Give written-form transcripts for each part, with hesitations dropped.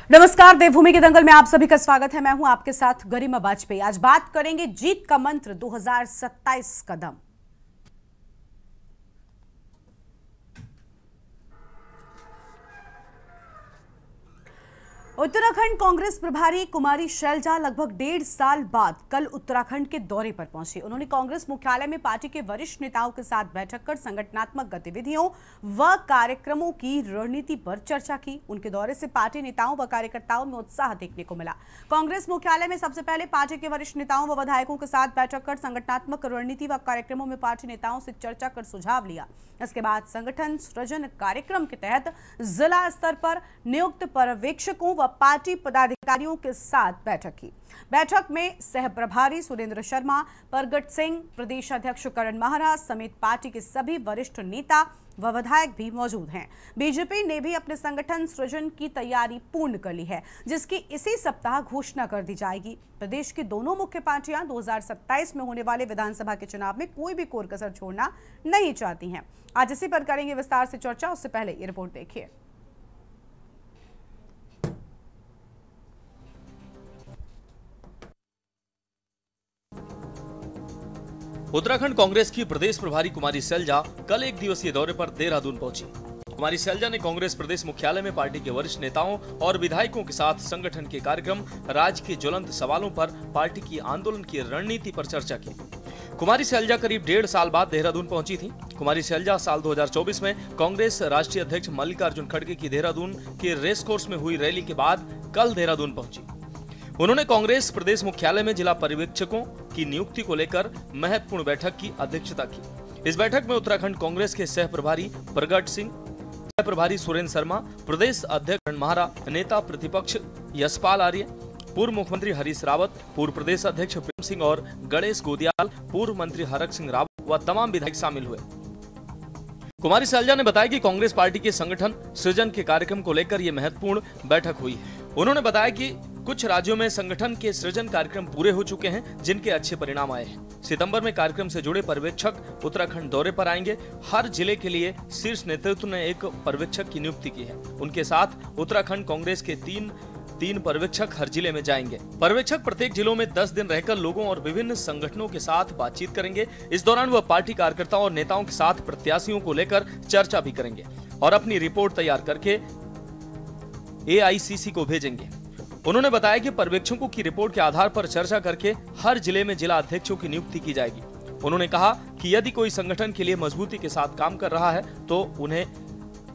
नमस्कार, देवभूमि के दंगल में आप सभी का स्वागत है। मैं हूं आपके साथ गरिमा वाजपेयी। आज बात करेंगे जीत का मंत्र 2027 कदम। उत्तराखंड कांग्रेस प्रभारी कुमारी शैलजा लगभग 1.5 साल बाद कल उत्तराखंड के दौरे पर पहुंची। उन्होंने कांग्रेस मुख्यालय में पार्टी के वरिष्ठ नेताओं के साथ बैठक कर संगठनात्मक गतिविधियों व कार्यक्रमों की रणनीति पर चर्चा की। उनके दौरे से पार्टी नेताओं व कार्यकर्ताओं में उत्साह देखने को मिला। कांग्रेस मुख्यालय में सबसे पहले पार्टी के वरिष्ठ नेताओं व विधायकों के साथ बैठक कर संगठनात्मक रणनीति व कार्यक्रमों में पार्टी नेताओं से चर्चा कर सुझाव लिया। इसके बाद संगठन सृजन कार्यक्रम के तहत जिला स्तर पर नियुक्त पर्यवेक्षकों व पार्टी पदाधिकारियों के साथ बैठक की। बैठक में सह प्रभारी सुरेंद्र शर्मा, प्रगट सिंह, प्रदेश अध्यक्ष करण महाराज समेत पार्टी के सभी वरिष्ठ नेता व विधायक भी मौजूद हैं। बीजेपी ने भी अपने संगठन सृजन की तैयारी पूर्ण कर ली है, जिसकी इसी सप्ताह घोषणा कर दी जाएगी। प्रदेश की दोनों मुख्य पार्टियां 2027 में होने वाले विधानसभा के चुनाव में कोई भी कोर कसर छोड़ना नहीं चाहती हैं। आज इसी पर करेंगे विस्तार से चर्चा। उससे पहले ये रिपोर्ट देखिए। उत्तराखंड कांग्रेस की प्रदेश प्रभारी कुमारी शैलजा कल एक दिवसीय दौरे पर देहरादून पहुंची। कुमारी शैलजा ने कांग्रेस प्रदेश मुख्यालय में पार्टी के वरिष्ठ नेताओं और विधायकों के साथ संगठन के कार्यक्रम, राज्य के ज्वलंत सवालों पर, पार्टी की आंदोलन की रणनीति पर चर्चा की। कुमारी शैलजा करीब 1.5 साल बाद देहरादून पहुंची थी। कुमारी शैलजा साल 2024 में कांग्रेस राष्ट्रीय अध्यक्ष मल्लिकार्जुन खड़गे की देहरादून के रेस कोर्स में हुई रैली के बाद कल देहरादून पहुंची। उन्होंने कांग्रेस प्रदेश मुख्यालय में जिला पर्यवेक्षकों की नियुक्ति को लेकर महत्वपूर्ण बैठक की अध्यक्षता की। इस बैठक में उत्तराखंड कांग्रेस के सह प्रभारी प्रगट सिंह, सह प्रभारी सुरेंद्र शर्मा, प्रदेश अध्यक्ष करण महारा, नेता प्रतिपक्ष यशपाल आर्य, पूर्व मुख्यमंत्री हरीश रावत, पूर्व प्रदेश अध्यक्ष प्रेम सिंह और गणेश गोदियाल, पूर्व मंत्री हरक सिंह रावत व तमाम विधायक शामिल हुए। कुमारी शैलजा ने बताया कि कांग्रेस पार्टी के संगठन सृजन के कार्यक्रम को लेकर यह महत्वपूर्ण बैठक हुई है। उन्होंने बताया कि कुछ राज्यों में संगठन के सृजन कार्यक्रम पूरे हो चुके हैं, जिनके अच्छे परिणाम आए हैं। सितंबर में कार्यक्रम से जुड़े पर्यवेक्षक उत्तराखंड दौरे पर आएंगे। हर जिले के लिए शीर्ष नेतृत्व ने एक पर्यवेक्षक की नियुक्ति की है। उनके साथ उत्तराखंड कांग्रेस के तीन पर्यवेक्षक हर जिले में जाएंगे। पर्यवेक्षक प्रत्येक जिलों में 10 दिन रहकर लोगों और विभिन्न संगठनों के साथ बातचीत करेंगे। इस दौरान वह पार्टी कार्यकर्ताओं और नेताओं के साथ प्रत्याशियों को लेकर चर्चा भी करेंगे और अपनी रिपोर्ट तैयार करके AICC को भेजेंगे। उन्होंने बताया कि पर्यवेक्षकों की रिपोर्ट के आधार पर चर्चा करके हर जिले में जिला अध्यक्षों की नियुक्ति की जाएगी। उन्होंने कहा कि यदि कोई संगठन के लिए मजबूती के साथ काम कर रहा है तो उन्हें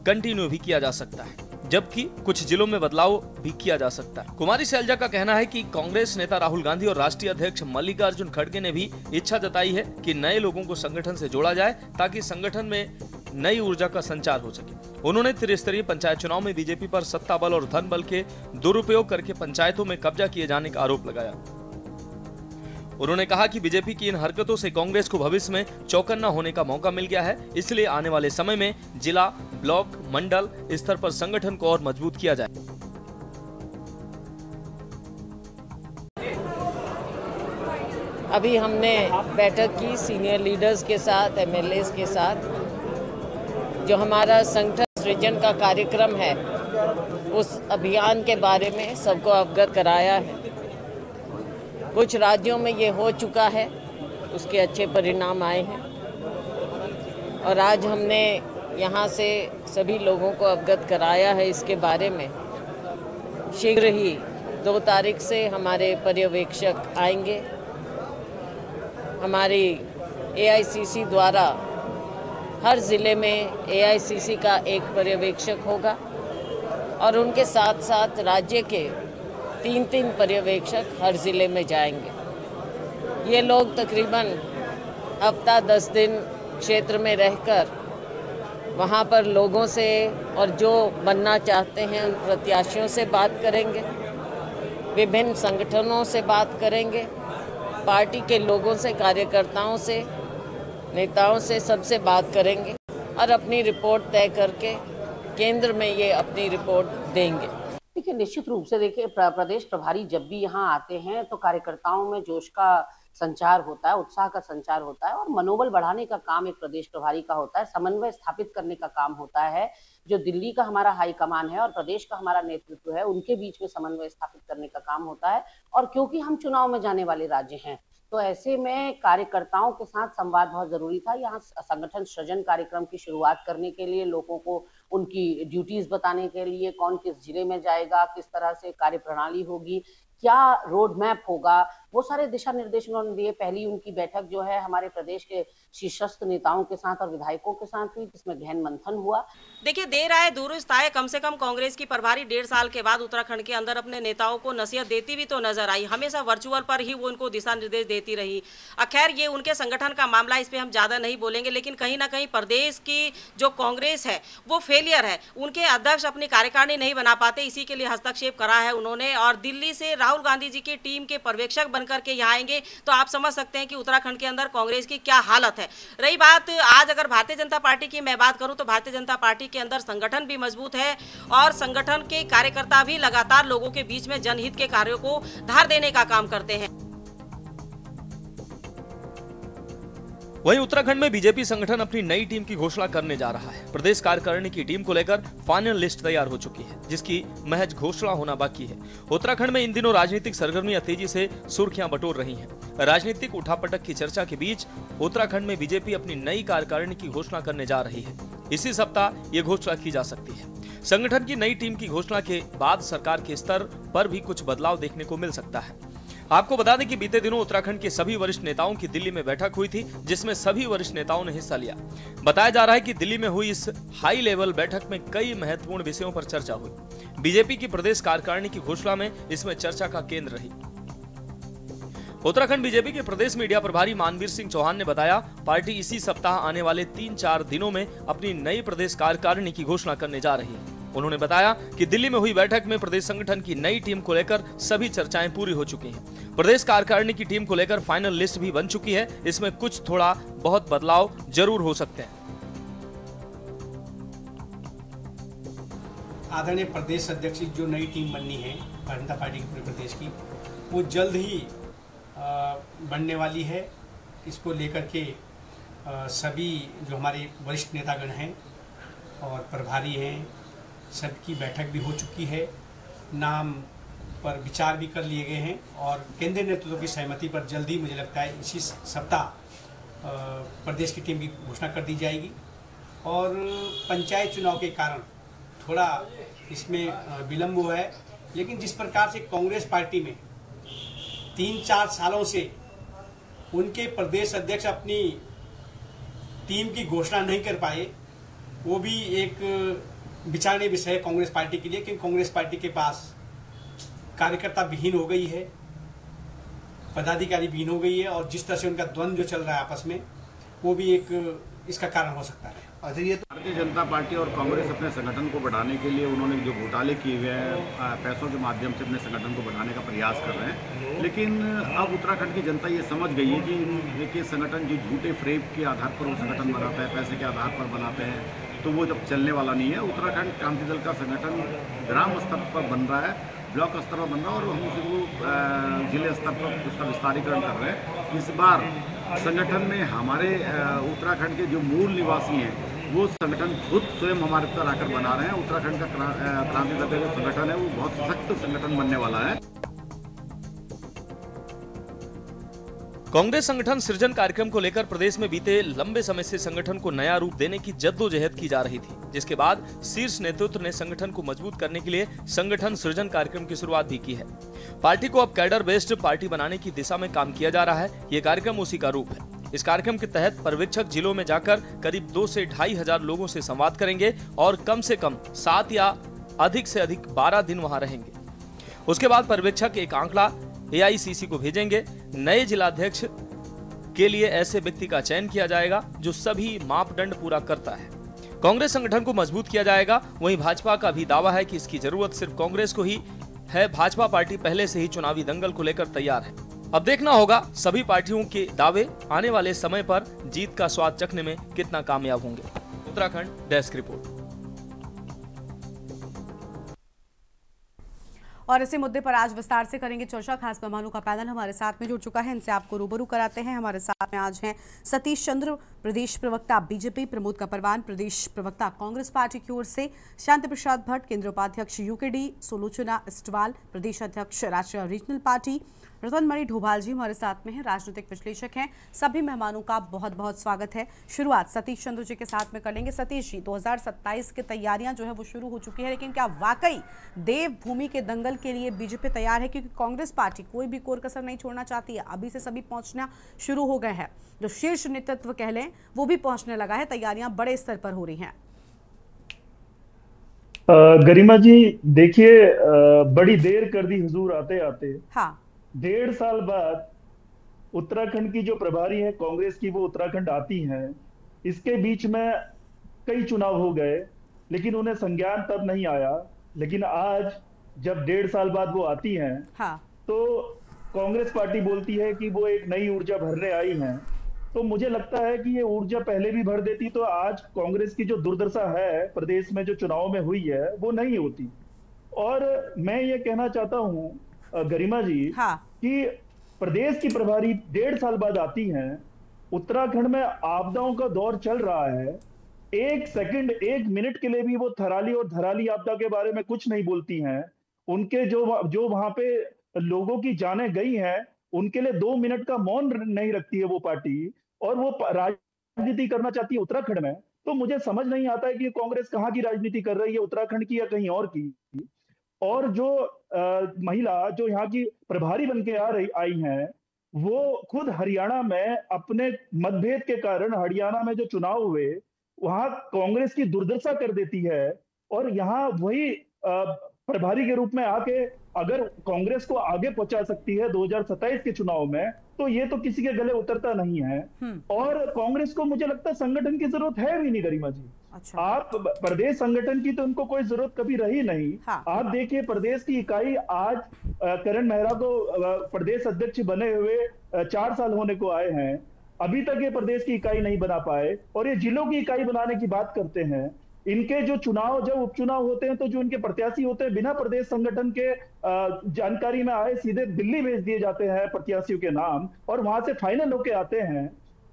कंटिन्यू भी किया जा सकता है, जबकि कुछ जिलों में बदलाव भी किया जा सकता है। कुमारी शैलजा का कहना है कि कांग्रेस नेता राहुल गांधी और राष्ट्रीय अध्यक्ष मल्लिकार्जुन खड़गे ने भी इच्छा जताई है कि नए लोगों को संगठन से जोड़ा जाए ताकि संगठन में नई ऊर्जा का संचार हो सके। उन्होंने त्रिस्तरीय पंचायत चुनाव में बीजेपी पर सत्ता बल और धन बल के दुरुपयोग करके पंचायतों में कब्जा किए जाने का आरोप लगाया। उन्होंने कहा कि बीजेपी की इन हरकतों से कांग्रेस को भविष्य में चौकन्ना होने का मौका मिल गया है, इसलिए आने वाले समय में जिला, ब्लॉक, मंडल स्तर पर संगठन को और मजबूत किया जाए। अभी हमने बैठक की सीनियर लीडर्स के साथ, MLAs के साथ। जो हमारा संगठन सृजन का कार्यक्रम है उस अभियान के बारे में सबको अवगत कराया है। कुछ राज्यों में ये हो चुका है, उसके अच्छे परिणाम आए हैं और आज हमने यहाँ से सभी लोगों को अवगत कराया है इसके बारे में। शीघ्र ही 2 तारीख से हमारे पर्यवेक्षक आएंगे। हमारी AICC द्वारा हर ज़िले में AICC का एक पर्यवेक्षक होगा और उनके साथ साथ राज्य के 3 पर्यवेक्षक हर ज़िले में जाएंगे। ये लोग तकरीबन हफ्ता 10 दिन क्षेत्र में रहकर वहाँ पर लोगों से और जो बनना चाहते हैं उन प्रत्याशियों से बात करेंगे, विभिन्न संगठनों से बात करेंगे, पार्टी के लोगों से, कार्यकर्ताओं से, नेताओं से, सबसे बात करेंगे और अपनी रिपोर्ट तय करके केंद्र में ये अपनी रिपोर्ट देंगे। देखिए, निश्चित रूप से देखिए प्रदेश प्रभारी जब भी यहाँ आते हैं तो कार्यकर्ताओं में जोश का संचार होता है, उत्साह का संचार होता है और मनोबल बढ़ाने का काम एक प्रदेश प्रभारी का होता है, समन्वय स्थापित करने का काम होता है। जो दिल्ली का हमारा हाईकमान है और प्रदेश का हमारा नेतृत्व है, उनके बीच में समन्वय स्थापित करने का काम होता है। और क्योंकि हम चुनाव में जाने वाले राज्य हैं, तो ऐसे में कार्यकर्ताओं के साथ संवाद बहुत जरूरी था। यहाँ संगठन सृजन कार्यक्रम की शुरुआत करने के लिए, लोगों को उनकी ड्यूटीज बताने के लिए, कौन किस जिले में जाएगा, किस तरह से कार्य प्रणाली होगी, क्या रोड मैप होगा, वो सारे दिशा निर्देश उन्होंने दिए। पहली उनकी बैठक जो है हमारे प्रदेश के शीर्षस्थ नेताओं के साथ और विधायकों के साथ हुई, जिसमें गहन मंथन हुआ। देखिए, देर आए दुरुस्त आए, कम से कम कांग्रेस की प्रभारी 1.5 साल के बाद उत्तराखंड के अंदर अपने नेताओं को नसीहत देती भी तो नजर आई। हमेशा वर्चुअल पर ही वो उनको दिशा निर्देश देती रही। खैर, ये उनके संगठन का मामला, इस पर हम ज़्यादा नहीं बोलेंगे, लेकिन कहीं ना कहीं प्रदेश की जो कांग्रेस है वो फेलियर है। उनके अध्यक्ष अपनी कार्यकारिणी नहीं बना पाते, इसी के लिए हस्तक्षेप करा है उन्होंने। और दिल्ली से राहुल गांधी जी की टीम के पर्यवेक्षक बनकर के यहाँ आएंगे तो आप समझ सकते हैं कि उत्तराखंड के अंदर कांग्रेस की क्या हालत है। रही बात आज अगर भारतीय जनता पार्टी की मैं बात करूं तो भारतीय जनता पार्टी के अंदर संगठन भी मजबूत है और संगठन के कार्यकर्ता भी लगातार लोगों के बीच में जनहित के कार्यों को धार देने का काम करते हैं। वहीं उत्तराखंड में बीजेपी संगठन अपनी नई टीम की घोषणा करने जा रहा है। प्रदेश कार्यकारिणी की टीम को लेकर फाइनल लिस्ट तैयार हो चुकी है, जिसकी महज घोषणा होना बाकी है। उत्तराखंड में इन दिनों राजनीतिक सरगर्मियां तेजी से सुर्खियां बटोर रही हैं। राजनीतिक उठापटक की चर्चा के बीच उत्तराखंड में बीजेपी अपनी नई कार्यकारिणी की घोषणा करने जा रही है। इसी सप्ताह ये घोषणा की जा सकती है। संगठन की नई टीम की घोषणा के बाद सरकार के स्तर पर भी कुछ बदलाव देखने को मिल सकता है। आपको बता दें कि बीते दिनों उत्तराखंड के सभी वरिष्ठ नेताओं की दिल्ली में बैठक हुई थी, जिसमें सभी वरिष्ठ नेताओं ने हिस्सा लिया। बताया जा रहा है कि दिल्ली में हुई इस हाई लेवल बैठक में कई महत्वपूर्ण विषयों पर चर्चा हुई। बीजेपी की प्रदेश कार्यकारिणी की घोषणा में इसमें चर्चा का केंद्र रही। उत्तराखंड बीजेपी के प्रदेश मीडिया प्रभारी मानवीर सिंह चौहान ने बताया, पार्टी इसी सप्ताह आने वाले 3-4 दिनों में अपनी नई प्रदेश कार्यकारिणी की घोषणा करने जा रही है। उन्होंने बताया कि दिल्ली में हुई बैठक में प्रदेश संगठन की नई टीम को लेकर सभी चर्चाएं पूरी हो चुकी हैं। प्रदेश कार्यकारिणी की टीम को लेकर फाइनल लिस्ट भी बन चुकी है। इसमें कुछ थोड़ा बहुत बदलाव जरूर हो सकते हैं। आदरणीय प्रदेश अध्यक्ष की जो नई टीम बननी है भारतीय जनता पार्टी के पूरे प्रदेश की, वो जल्द ही बनने वाली है। इसको लेकर के सभी जो हमारे वरिष्ठ नेतागण हैं और प्रभारी हैं, सबकी बैठक भी हो चुकी है। नाम पर विचार भी कर लिए गए हैं और केंद्रीय नेतृत्व की सहमति पर जल्दी, मुझे लगता है इसी सप्ताह प्रदेश की टीम की घोषणा कर दी जाएगी। और पंचायत चुनाव के कारण थोड़ा इसमें विलम्ब हुआ है, लेकिन जिस प्रकार से कांग्रेस पार्टी में 3-4 सालों से उनके प्रदेश अध्यक्ष अपनी टीम की घोषणा नहीं कर पाए, वो भी एक विचारणीय विषय है कांग्रेस पार्टी के लिए, क्योंकि कांग्रेस पार्टी के पास कार्यकर्ता विहीन हो गई है, पदाधिकारी विहीन हो गई है और जिस तरह से उनका द्वंद्व जो चल रहा है आपस में, वो भी एक इसका कारण हो सकता है। अच्छा, ये भारतीय जनता पार्टी और कांग्रेस अपने संगठन को बढ़ाने के लिए उन्होंने जो घोटाले किए हुए हैं, पैसों के माध्यम से अपने संगठन को बढ़ाने का प्रयास कर रहे हैं। लेकिन अब उत्तराखंड की जनता ये समझ गई है कि ये संगठन जो झूठे फ्रेब के आधार पर वो संगठन बनाता है, पैसे के आधार पर बनाते हैं, तो वो जब चलने वाला नहीं है। उत्तराखंड क्रांति दल का संगठन ग्राम स्तर पर बन रहा है, ब्लॉक स्तर पर बन रहा है और हम उसको जिले स्तर पर उसका विस्तारीकरण कर रहे हैं। इस बार संगठन में हमारे उत्तराखंड के जो मूल निवासी हैं, वो संगठन खुद स्वयं हमारे तरह आकर बना रहे हैं। उत्तराखंड का क्रांति दल का जो संगठन है वो बहुत सशक्त संगठन बनने वाला है। कांग्रेस संगठन सृजन कार्यक्रम को लेकर प्रदेश में बीते लंबे समय से संगठन को नया रूप देने की जद्दोजहद की जा रही थी, जिसके बाद शीर्ष नेतृत्व ने संगठन को मजबूत करने के लिए संगठन सृजन कार्यक्रम की शुरुआत भी की है। पार्टी को अब कैडर बेस्ड पार्टी बनाने की दिशा में काम किया जा रहा है। ये कार्यक्रम उसी का रूप है। इस कार्यक्रम के तहत पर्यवेक्षक जिलों में जाकर करीब 2 से 2.5 हजार लोगों से संवाद करेंगे और कम से कम 7 या अधिक से अधिक 12 दिन वहां रहेंगे। उसके बाद पर्यवेक्षक एक आंकड़ा AICC को भेजेंगे। नए जिलाध्यक्ष के लिए ऐसे व्यक्ति का चयन किया जाएगा जो सभी मापदंड पूरा करता है। कांग्रेस संगठन को मजबूत किया जाएगा। वहीं भाजपा का भी दावा है कि इसकी जरूरत सिर्फ कांग्रेस को ही है। भाजपा पार्टी पहले से ही चुनावी दंगल को लेकर तैयार है। अब देखना होगा सभी पार्टियों के दावे आने वाले समय पर जीत का स्वाद चखने में कितना कामयाब होंगे। Uttarakhand desk report. और इसी मुद्दे पर आज विस्तार से करेंगे चर्चा। खास मेहमानों का पैनल हमारे साथ में जुड़ चुका है, इनसे आपको रूबरू कराते हैं। हमारे साथ में आज हैं सतीश चंद्र, प्रदेश प्रवक्ता बीजेपी, प्रमोद कपरवान, प्रदेश प्रवक्ता कांग्रेस पार्टी की ओर से, शांति प्रसाद भट्ट, केंद्रीय उपाध्यक्ष यूकेडी, सुलोचना इस्टवाल, प्रदेश अध्यक्ष राष्ट्रीय रीजनल पार्टी, रतनमणि ढोभाल जी हमारे साथ में हैं, राजनीतिक विश्लेषक हैं। सभी मेहमानों का बहुत बहुत स्वागत है। शुरुआत सतीश चंद्र जी के साथ में कर लेंगे। सतीश जी, 2027 की तैयारियां जो है वो शुरू हो चुकी है, लेकिन क्या वाकई देवभूमि के दंगल के लिए बीजेपी तैयार है? क्योंकि कांग्रेस पार्टी कोई भी कोर कसर नहीं छोड़ना चाहती है। अभी से सभी पहुंचना शुरू हो गए हैं, जो शीर्ष नेतृत्व कह लें वो भी पहुंचने लगा है, तैयारियां बड़े स्तर पर हो रही हैं। गरिमा जी देखिए, बड़ी देर कर दी हुजूर आते आते। हाँ, 1.5 साल बाद उत्तराखंड की जो प्रभारी है कांग्रेस की, वो उत्तराखंड आती हैं। इसके बीच में कई चुनाव हो गए, लेकिन उन्हें संज्ञान तब नहीं आया। लेकिन आज जब 1.5 साल बाद वो आती हैं, हाँ, तो कांग्रेस पार्टी बोलती है कि वो एक नई ऊर्जा भरने आई हैं। तो मुझे लगता है कि ये ऊर्जा पहले भी भर देती तो आज कांग्रेस की जो दुर्दशा है प्रदेश में जो चुनाव में हुई है वो नहीं होती। और मैं ये कहना चाहता हूँ गरिमा जी, हाँ, कि प्रदेश की प्रभारी 1.5 साल बाद आती हैं। उत्तराखंड में आपदाओं का दौर चल रहा है। 1 सेकंड 1 मिनट के लिए भी वो थराली और धराली आपदा के बारे में कुछ नहीं बोलती हैं। उनके जो वहां पे लोगों की जानें गई हैं, उनके लिए 2 मिनट का मौन नहीं रखती है वो पार्टी, और वो राजनीति करना चाहती है उत्तराखंड में। तो मुझे समझ नहीं आता है कि कांग्रेस कहाँ की राजनीति कर रही है, उत्तराखंड की या कहीं और की। और जो महिला जो यहाँ की प्रभारी बन के आई हैं, वो खुद हरियाणा में अपने मतभेद के कारण हरियाणा में जो चुनाव हुए वहां कांग्रेस की दुर्दशा कर देती है, और यहाँ वही प्रभारी के रूप में आके अगर कांग्रेस को आगे पहुंचा सकती है 2027 के चुनाव में, तो ये तो किसी के गले उतरता नहीं है। और कांग्रेस को मुझे लगता है संगठन की जरूरत है भी नहीं गरिमा जी। अच्छा, आप प्रदेश संगठन की तो उनको कोई जरूरत कभी रही नहीं। हाँ, आप देखिए प्रदेश की इकाई आज करण मेहरा को प्रदेश अध्यक्ष बने हुए 4 साल होने को आए हैं, अभी तक ये प्रदेश की इकाई नहीं बना पाए, और ये जिलों की इकाई बनाने की बात करते हैं। इनके जो चुनाव जब उपचुनाव होते हैं तो जो इनके प्रत्याशी होते हैं बिना प्रदेश संगठन के जानकारी में आए सीधे दिल्ली भेज दिए जाते हैं प्रत्याशियों के नाम, और वहां से फाइनल होके आते हैं।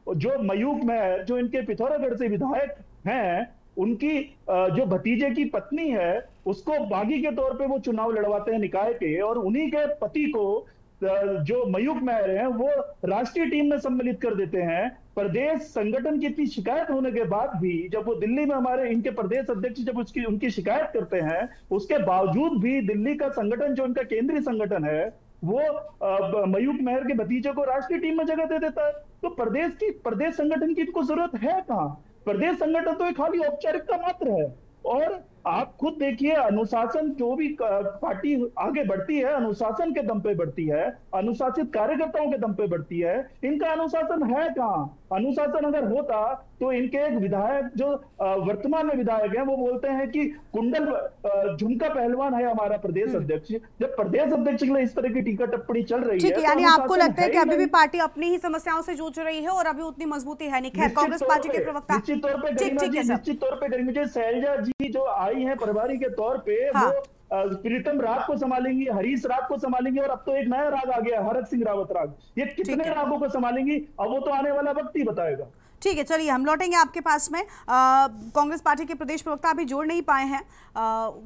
जो मयूख मेहर जो इनके पिथौरागढ़ से विधायक हैं, उनकी जो भतीजे की पत्नी है उसको बागी के तौर पे वो चुनाव लड़वाते हैं निकाय के, और उन्हीं के पति को जो मयूख मेहर हैं वो राष्ट्रीय टीम में सम्मिलित कर देते हैं। प्रदेश संगठन की इतनी शिकायत होने के बाद भी जब वो दिल्ली में हमारे इनके प्रदेश अध्यक्ष जब उनकी शिकायत करते हैं, उसके बावजूद भी दिल्ली का संगठन जो इनका केंद्रीय संगठन है वो मयूख मेहर के भतीजे को राष्ट्रीय टीम में जगह दे देता है। तो प्रदेश संगठन की इनको जरूरत है कहाँ? प्रदेश संगठन तो एक खाली औपचारिकता मात्र है। और आप खुद देखिए, अनुशासन जो भी पार्टी आगे बढ़ती है अनुशासन के दम पे बढ़ती है, अनुशासित कार्यकर्ताओं के दम पे बढ़ती है। इनका अनुशासन है कहाँ? अनुशासन अगर होता तो इनके एक विधायक जो वर्तमान में विधायक हैं वो बोलते हैं कि कुंडल झुमका पहलवान है हमारा प्रदेश अध्यक्ष। जब प्रदेश अध्यक्ष के लिए इस तरह की टीका टिप्पणी चल रही है, यानी आपको लगता है कि अभी भी पार्टी अपनी ही समस्याओं से जूझ रही है और अभी उतनी मजबूती है नहीं? खैर, कांग्रेस पार्टी के प्रवक्ता निश्चित तौर पे गरिमा जी शैलजा जी जो आई है प्रभारी के तौर पे, वो प्रीतम राग को संभालेंगी, हरीश राग को संभालेंगी, और अब तो एक नया राग आ गया हरक सिंह रावत राग। ये कितने रागों को संभालेंगी अब वो तो आने वाला वक्त ही बताएगा। ठीक है, चलिए हम लौटेंगे आपके पास में। कांग्रेस पार्टी के प्रदेश प्रवक्ता अभी जोड़ नहीं पाए हैं,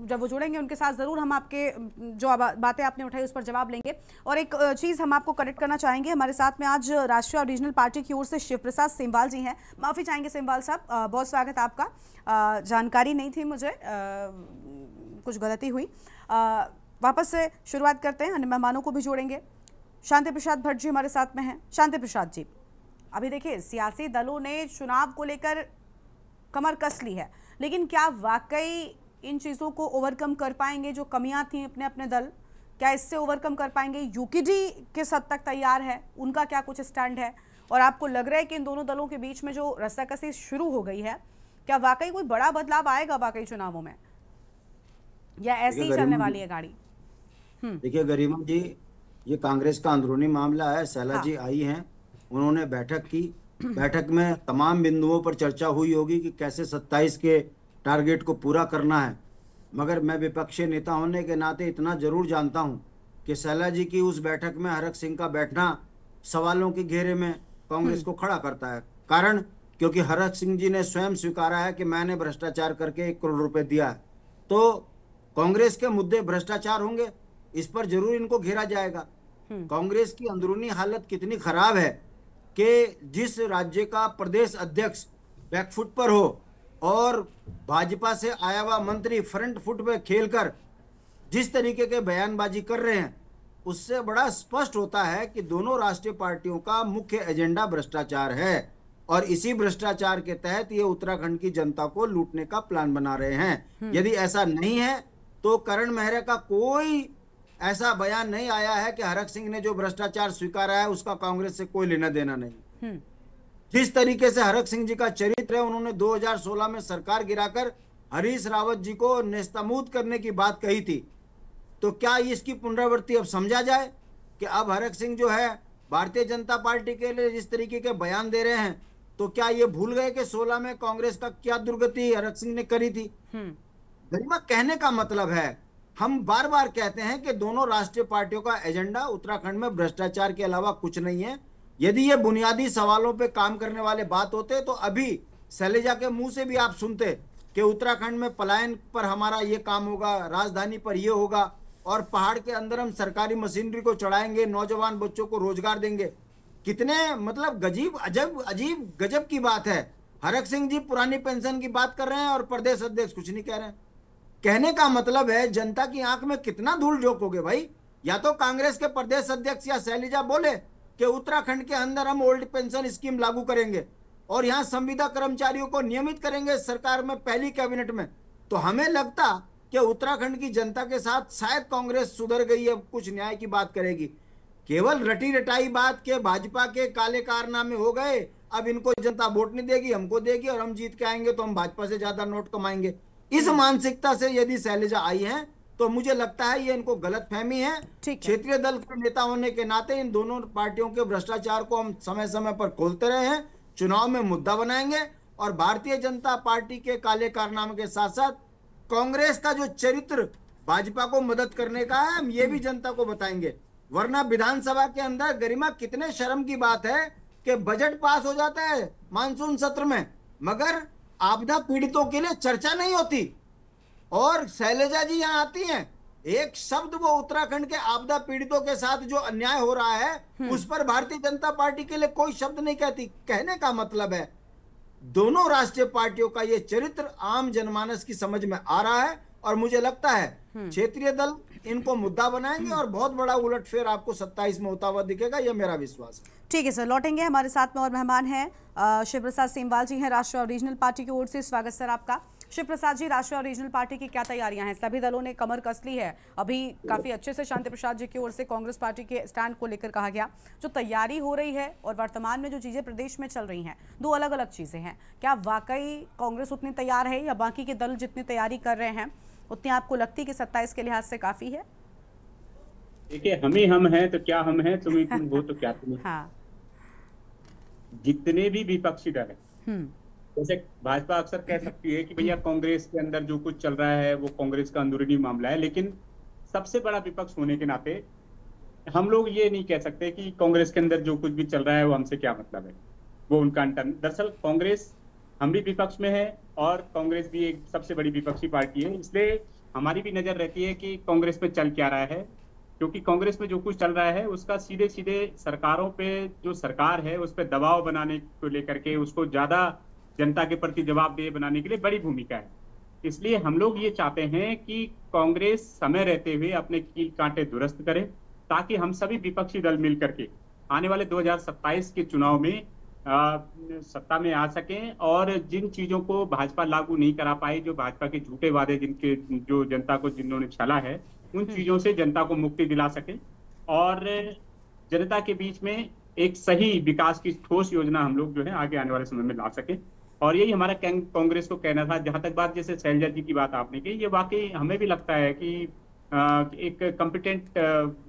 जब वो जोड़ेंगे उनके साथ जरूर हम आपके जो बातें आपने उठाई उस पर जवाब लेंगे। और एक चीज़ हम आपको करेक्ट करना चाहेंगे, हमारे साथ में आज राष्ट्रीय और रीजनल पार्टी की ओर से शिव प्रसाद सेमवाल जी हैं। माफ़ी चाहेंगे सेमवाल साहब, बहुत स्वागत आपका। जानकारी नहीं थी मुझे, कुछ गलती हुई। वापस से शुरुआत करते हैं, अन्य मेहमानों को भी जोड़ेंगे। शांति प्रसाद भट्ट जी हमारे साथ में हैं। शांति प्रसाद जी, अभी देखिए सियासी दलों ने चुनाव को लेकर कमर कस ली है, लेकिन क्या वाकई इन चीज़ों को ओवरकम कर पाएंगे? जो कमियां थी अपने अपने दल, क्या इससे ओवरकम कर पाएंगे? यूकेडी किस हद तक तैयार है, उनका क्या कुछ स्टैंड है? और आपको लग रहा है कि इन दोनों दलों के बीच में जो रस्साकसी शुरू हो गई है, क्या वाकई कोई बड़ा बदलाव आएगा वाकई चुनावों में, या ऐसे ही चलने वाली है गाड़ी? देखिए गरिमा जी, ये कांग्रेस का अंदरूनी मामला है। शैला जी आई हैं, उन्होंने बैठक की, बैठक में तमाम बिंदुओं पर चर्चा हुई होगी कि कैसे 27 के टारगेट को पूरा करना है। मगर मैं विपक्षी नेता होने के नाते इतना जरूर जानता हूं कि शैला जी की उस बैठक में हरक सिंह का बैठना सवालों के घेरे में कांग्रेस को खड़ा करता है। कारण क्योंकि हरक सिंह जी ने स्वयं स्वीकारा है कि मैंने भ्रष्टाचार करके 1 करोड़ रुपए दिया है। तो कांग्रेस के मुद्दे भ्रष्टाचार होंगे, इस पर जरूर इनको घेरा जाएगा। कांग्रेस की अंदरूनी हालत कितनी खराब है कि जिस राज्य का प्रदेश अध्यक्ष बैकफुट पर हो और भाजपा से आया हुआ मंत्री फ्रंट फुट पे खेलकर जिस तरीके के बयानबाजी कर रहे हैं, उससे बड़ा स्पष्ट होता है कि दोनों राष्ट्रीय पार्टियों का मुख्य एजेंडा भ्रष्टाचार है और इसी भ्रष्टाचार के तहत ये उत्तराखंड की जनता को लूटने का प्लान बना रहे हैं। यदि ऐसा नहीं है तो करण मेहरा का कोई ऐसा बयान नहीं आया है कि हरक सिंह ने जो भ्रष्टाचार स्वीकारा है उसका कांग्रेस से कोई लेना देना नहीं। जिस तरीके से हरक सिंह जी का चरित्र है, उन्होंने 2016 में सरकार गिराकर हरीश रावत जी को नेस्तनाबूद करने की बात कही थी। तो क्या इसकी पुनरावृत्ति अब समझा जाए कि अब हरक सिंह जो है भारतीय जनता पार्टी के लिए जिस तरीके के बयान दे रहे हैं, तो क्या ये भूल गए कि 16 में कांग्रेस का क्या दुर्गति हरक सिंह ने करी थी? गरिमा, कहने का मतलब है हम बार बार कहते हैं कि दोनों राष्ट्रीय पार्टियों का एजेंडा उत्तराखंड में भ्रष्टाचार के अलावा कुछ नहीं है। यदि ये बुनियादी सवालों पे काम करने वाले बात होते तो अभी शैलजा के मुंह से भी आप सुनते कि उत्तराखंड में पलायन पर हमारा ये काम होगा, राजधानी पर ये होगा और पहाड़ के अंदर हम सरकारी मशीनरी को चढ़ाएंगे, नौजवान बच्चों को रोजगार देंगे। कितने मतलब अजीब गजब की बात है। हरक सिंह जी पुरानी पेंशन की बात कर रहे हैं और प्रदेश अध्यक्ष कुछ नहीं कह रहे हैं। कहने का मतलब है जनता की आंख में कितना धूल झोंकोगे भाई? या तो कांग्रेस के प्रदेश अध्यक्ष या शैलजा बोले कि उत्तराखंड के अंदर हम ओल्ड पेंशन स्कीम लागू करेंगे और यहाँ संविदा कर्मचारियों को नियमित करेंगे सरकार में पहली कैबिनेट में, तो हमें लगता कि उत्तराखंड की जनता के साथ शायद कांग्रेस सुधर गई है, कुछ न्याय की बात करेगी। केवल रटी रटाई बात के भाजपा के काले कारनामे हो गए, अब इनको जनता वोट नहीं देगी, हमको देगी और हम जीत के आएंगे तो हम भाजपा से ज्यादा नोट कमाएंगे। इस मानसिकता से यदि शैलजा आई हैं तो मुझे लगता है ये इनको गलतफहमी है। क्षेत्रीय दल के नेता होने के नाते इन दोनों पार्टियों के भ्रष्टाचार को हम समय समय पर खोलते रहे हैं, चुनाव में मुद्दा बनाएंगे और भारतीय जनता पार्टी के काले कारनामे के साथ साथ कांग्रेस का जो चरित्र भाजपा को मदद करने का है, हम ये भी जनता को बताएंगे। वरना विधानसभा के अंदर गरिमा कितने शर्म की बात है कि बजट पास हो जाता है मानसून सत्र में, मगर आपदा पीड़ितों के लिए चर्चा नहीं होती। और शैलजा जी यहाँ आती हैं, एक शब्द वो उत्तराखंड के आपदा पीड़ितों के साथ जो अन्याय हो रहा है उस पर भारतीय जनता पार्टी के लिए कोई शब्द नहीं कहती। कहने का मतलब है दोनों राष्ट्रीय पार्टियों का ये चरित्र आम जनमानस की समझ में आ रहा है और मुझे लगता है क्षेत्रीय दल इनको मुद्दा बनाएंगे और बहुत बड़ा उलटफेर आपको 27 में होता हुआ दिखेगा, यह मेरा विश्वास है। ठीक है सर, लौटेंगे। हमारे साथ में और मेहमान हैं शिव प्रसाद सेमवाल जी हैं राष्ट्रीय और रीजनल पार्टी की ओर से। स्वागत सर आपका। शिव प्रसाद जी, राष्ट्रीय और रीजनल पार्टी की क्या तैयारियां हैं? सभी दलों ने कमर कस ली है। अभी काफी अच्छे से शांति प्रसाद जी की ओर से कांग्रेस पार्टी के स्टैंड को लेकर कहा गया। जो तैयारी हो रही है और वर्तमान में जो चीजें प्रदेश में चल रही हैं, दो अलग अलग चीजें हैं। क्या वाकई कांग्रेस उतनी तैयार है या बाकी के दल जितनी तैयारी कर रहे हैं उतनी आपको लगती कि 27 के लिहाज से काफी है? देखिए, हम हैं तो क्या हम हैं, तुम हो तो क्या तुम। हाँ। जितने भी विपक्षी दल है, जैसे भाजपा अक्सर कह सकती है कि भैया कांग्रेस के अंदर जो कुछ चल रहा है वो कांग्रेस का अंदरूनी मामला है, लेकिन सबसे बड़ा विपक्ष होने के नाते हम लोग ये नहीं कह सकते कि कांग्रेस के अंदर जो कुछ भी चल रहा है वो हमसे क्या मतलब है, वो उनका अंतर। दरअसल कांग्रेस, हम भी विपक्ष में है और कांग्रेस भी एक सबसे बड़ी विपक्षी पार्टी है, इसलिए हमारी भी नजर रहती है कि कांग्रेस में चल क्या रहा है, क्योंकि कांग्रेस में जो कुछ चल रहा है उसका सीधे सीधे सरकारों पे, जो सरकार है उस पर दबाव बनाने को लेकर के, उसको ज्यादा जनता के प्रति जवाबदेह बनाने के लिए बड़ी भूमिका है। इसलिए हम लोग ये चाहते हैं कि कांग्रेस समय रहते हुए अपने कील कांटे दुरुस्त करे, ताकि हम सभी विपक्षी दल मिल करके आने वाले 2027 के चुनाव में सत्ता में आ सकें और जिन चीजों को भाजपा लागू नहीं करा पाई, जो भाजपा के झूठे वादे जिनके जो जनता को जिन्होंने छला है, उन चीजों से जनता को मुक्ति दिला सके और जनता के बीच में एक सही विकास की ठोस योजना हम लोग जो है आगे आने वाले समय में ला सके। और यही हमारा कांग्रेस को कहना था। जहां तक बात जैसे शैलजा जी की बात आपने की, ये वाकई हमें भी लगता है कि एक कॉम्पिटेंट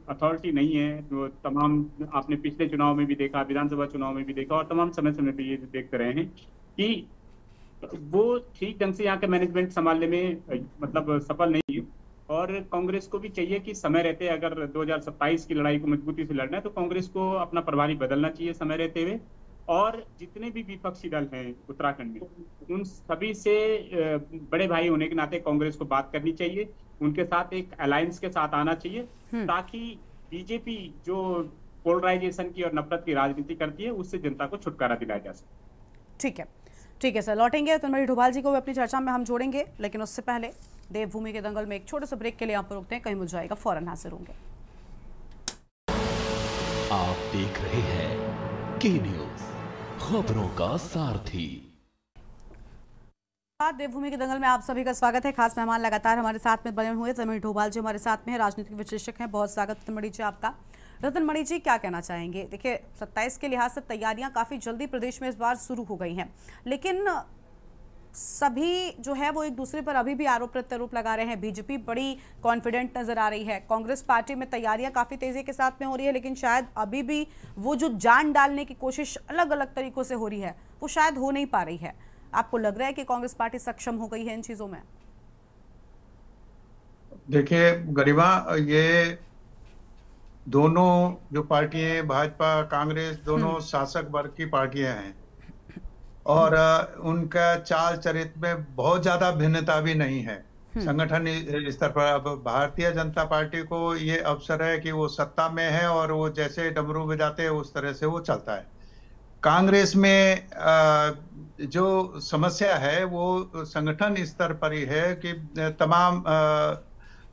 अथॉरिटी नहीं है। तो तमाम आपने पिछले चुनाव में भी देखा, विधानसभा चुनाव में भी देखा और तमाम समय समय पे ये देखते रहे हैं कि वो ठीक ढंग से यहाँ के मैनेजमेंट संभालने में मतलब सफल नहीं हुई। और कांग्रेस को भी चाहिए कि समय रहते, अगर 2027 की लड़ाई को मजबूती से लड़ना है तो कांग्रेस को अपना प्रभारी बदलना चाहिए समय रहते हुए। और जितने भी विपक्षी दल हैं उत्तराखंड में, उन सभी से बड़े भाई होने के नाते कांग्रेस को बात करनी चाहिए, उनके साथ एक अलायंस के साथ आना चाहिए, ताकि बीजेपी जो पोलराइजेशन की और नफरत की राजनीति करती है उससे जनता को छुटकारा दिलाया जा सके। ठीक है सर, लौटेंगे तनमणि डोभाल जी को भी अपनी चर्चा में हम जोड़ेंगे, लेकिन उससे पहले देवभूमि के दंगल में एक छोटे से ब्रेक के लिए यहाँ पर रुकते हैं, कहीं मुझ जाएगा, फौरन हाजिर होंगे। आप देख रहे हैं के न्यूज, खबरों का सारथी। देवभूमि के दंगल में आप सभी का स्वागत है। खास मेहमान लगातार हमारे साथ में बने हुए तनमणि डोभाल जी हमारे साथ में है, राजनीतिक विश्लेषक हैं। बहुत स्वागत तनमणि जी आपका। रतनमणि जी, क्या कहना चाहेंगे? देखिए 27 के लिहाज से तैयारियां काफी जल्दी प्रदेश में इस बार शुरू हो गई हैं, लेकिन सभी जो है वो एक दूसरे पर अभी भी आरोप प्रत्यारोप लगा रहे हैं। बीजेपी बड़ी कॉन्फिडेंट नजर आ रही है, कांग्रेस पार्टी में तैयारियां काफी तेजी के साथ में हो रही है, लेकिन शायद अभी भी वो जो जान डालने की कोशिश अलग अलग तरीकों से हो रही है वो शायद हो नहीं पा रही है। आपको लग रहा है कि कांग्रेस पार्टी सक्षम हो गई है इन चीजों में? देखिए गरिमा, ये दोनों जो पार्टियां, भाजपा कांग्रेस, दोनों शासक वर्ग की पार्टियां हैं और उनका चाल चरित्र में बहुत ज्यादा भिन्नता भी नहीं है संगठन स्तर पर। अब भारतीय जनता पार्टी को ये अवसर है कि वो सत्ता में है और वो जैसे डमरू बजाते हैं उस तरह से वो चलता है। कांग्रेस में जो समस्या है वो संगठन स्तर पर ही है कि तमाम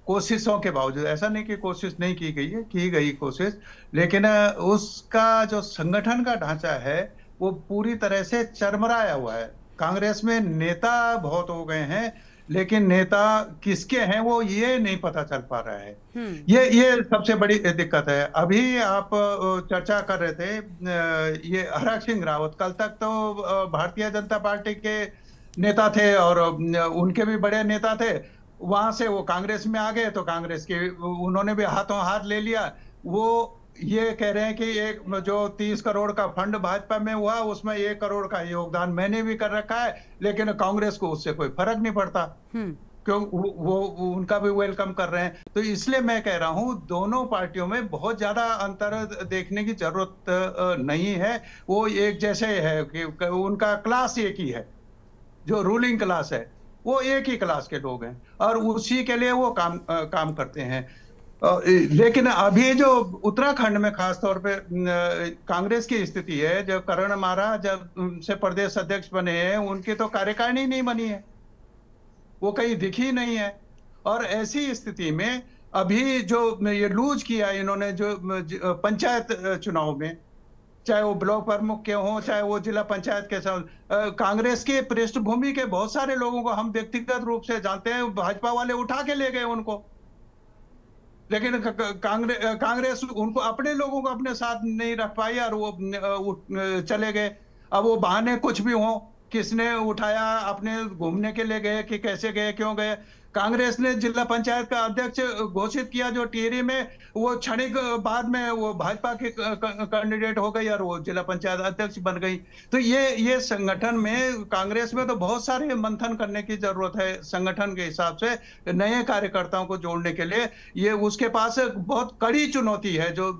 कोशिशों के बावजूद, ऐसा नहीं कि कोशिश नहीं की गई है, की गई कोशिश, लेकिन उसका जो संगठन का ढांचा है वो पूरी तरह से चरमराया हुआ है। कांग्रेस में नेता बहुत हो गए हैं, लेकिन नेता किसके हैं वो ये नहीं पता चल पा रहा है। ये सबसे बड़ी दिक्कत है। अभी आप चर्चा कर रहे थे ये हरक सिंह रावत, कल तक तो भारतीय जनता पार्टी के नेता थे और उनके भी बड़े नेता थे, वहां से वो कांग्रेस में आ गए तो कांग्रेस के उन्होंने भी हाथों हाथ ले लिया। वो ये कह रहे हैं कि एक जो 30 करोड़ का फंड भाजपा में हुआ उसमें 1 करोड़ का योगदान मैंने भी कर रखा है, लेकिन कांग्रेस को उससे कोई फर्क नहीं पड़ता, क्यों वो उनका भी वेलकम कर रहे हैं। तो इसलिए मैं कह रहा हूं दोनों पार्टियों में बहुत ज्यादा अंतर देखने की जरूरत नहीं है। वो एक जैसे है कि उनका क्लास एक ही है, जो रूलिंग क्लास है वो एक ही क्लास के लोग हैं और उसी के लिए वो काम करते हैं। लेकिन अभी जो उत्तराखंड में खास तौर पे कांग्रेस की स्थिति है, जब करण महाराज जब से प्रदेश अध्यक्ष बने हैं उनकी तो कार्यकारिणी नहीं बनी है, वो कहीं दिखी नहीं है। और ऐसी स्थिति में अभी जो ये लूज किया इन्होंने जो पंचायत चुनाव में, चाहे वो ब्लॉक प्रमुख के हों चाहे वो जिला पंचायत के साथ, कांग्रेस के पृष्ठभूमि के बहुत सारे लोगों को हम व्यक्तिगत रूप से जानते हैं, भाजपा वाले उठा के ले गए उनको, लेकिन कांग्रेस उनको अपने लोगों को अपने साथ नहीं रख पाई और वो चले गए। अब वो बहाने कुछ भी हों, किसने उठाया, अपने घूमने के लिए गए कि कैसे गए, क्यों गए। कांग्रेस ने जिला पंचायत का अध्यक्ष घोषित किया जो टिहरी में, वो क्षणिक बाद में वो भाजपा के कैंडिडेट हो गई और वो जिला पंचायत अध्यक्ष बन गई। तो ये संगठन में, कांग्रेस में तो बहुत सारे मंथन करने की जरूरत है संगठन के हिसाब से, नए कार्यकर्ताओं को जोड़ने के लिए। ये उसके पास बहुत कड़ी चुनौती है जो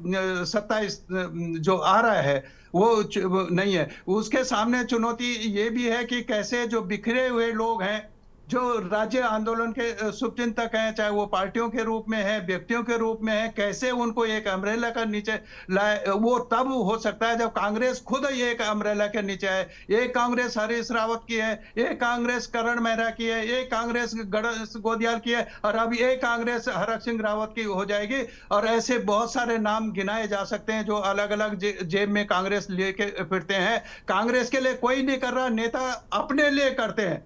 27 जो आ रहा है वो नहीं है। उसके सामने चुनौती ये भी है कि कैसे जो बिखरे हुए लोग हैं, जो राज्य आंदोलन के शुभचिंतक हैं, चाहे वो पार्टियों के रूप में है, व्यक्तियों के रूप में है, कैसे उनको एक अम्ब्रेला का नीचे लाए। वो तब हो सकता है जब कांग्रेस खुद एक अम्ब्रेला के नीचे है। एक कांग्रेस हरीश रावत की है, एक कांग्रेस करण मेहरा की है, एक कांग्रेस गणेश गोदियाल की है और अब एक कांग्रेस हरक सिंह रावत की हो जाएगी। और ऐसे बहुत सारे नाम गिनाए जा सकते हैं जो अलग अलग जेब में कांग्रेस लेके फिरते हैं। कांग्रेस के लिए कोई नहीं कर रहा, नेता अपने लिए करते हैं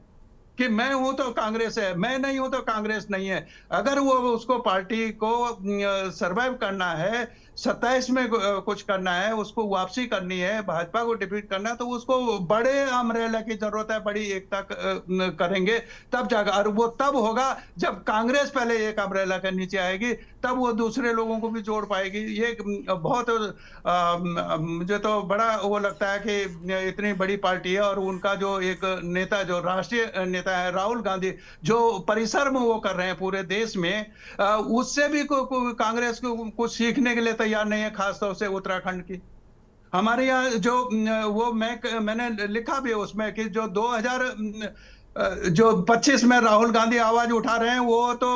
कि मैं हूं तो कांग्रेस है, मैं नहीं हूं तो कांग्रेस नहीं है। अगर वो उसको पार्टी को सरवाइव करना है, 27 में कुछ करना है, उसको वापसी करनी है, भाजपा को डिफीट करना है, तो उसको बड़े अम्ब्रेला की जरूरत है, बड़ी एकता करेंगे तब जाकर। और वो तब होगा जब कांग्रेस पहले एक अम्ब्रेला के नीचे आएगी, तब वो दूसरे लोगों को भी जोड़ पाएगी। ये बहुत मुझे तो बड़ा वो लगता है कि इतनी बड़ी पार्टी है और उनका जो एक नेता, जो राष्ट्रीय नेता है राहुल गांधी, जो परिसर में वो कर रहे हैं पूरे देश में, उससे भी कांग्रेस को कुछ सीखने के लिए तैयार नहीं है, खासतौर से उत्तराखंड की। हमारे यहाँ जो वो मैंने लिखा भी है उसमें कि जो 25 में राहुल गांधी आवाज उठा रहे हैं, वो तो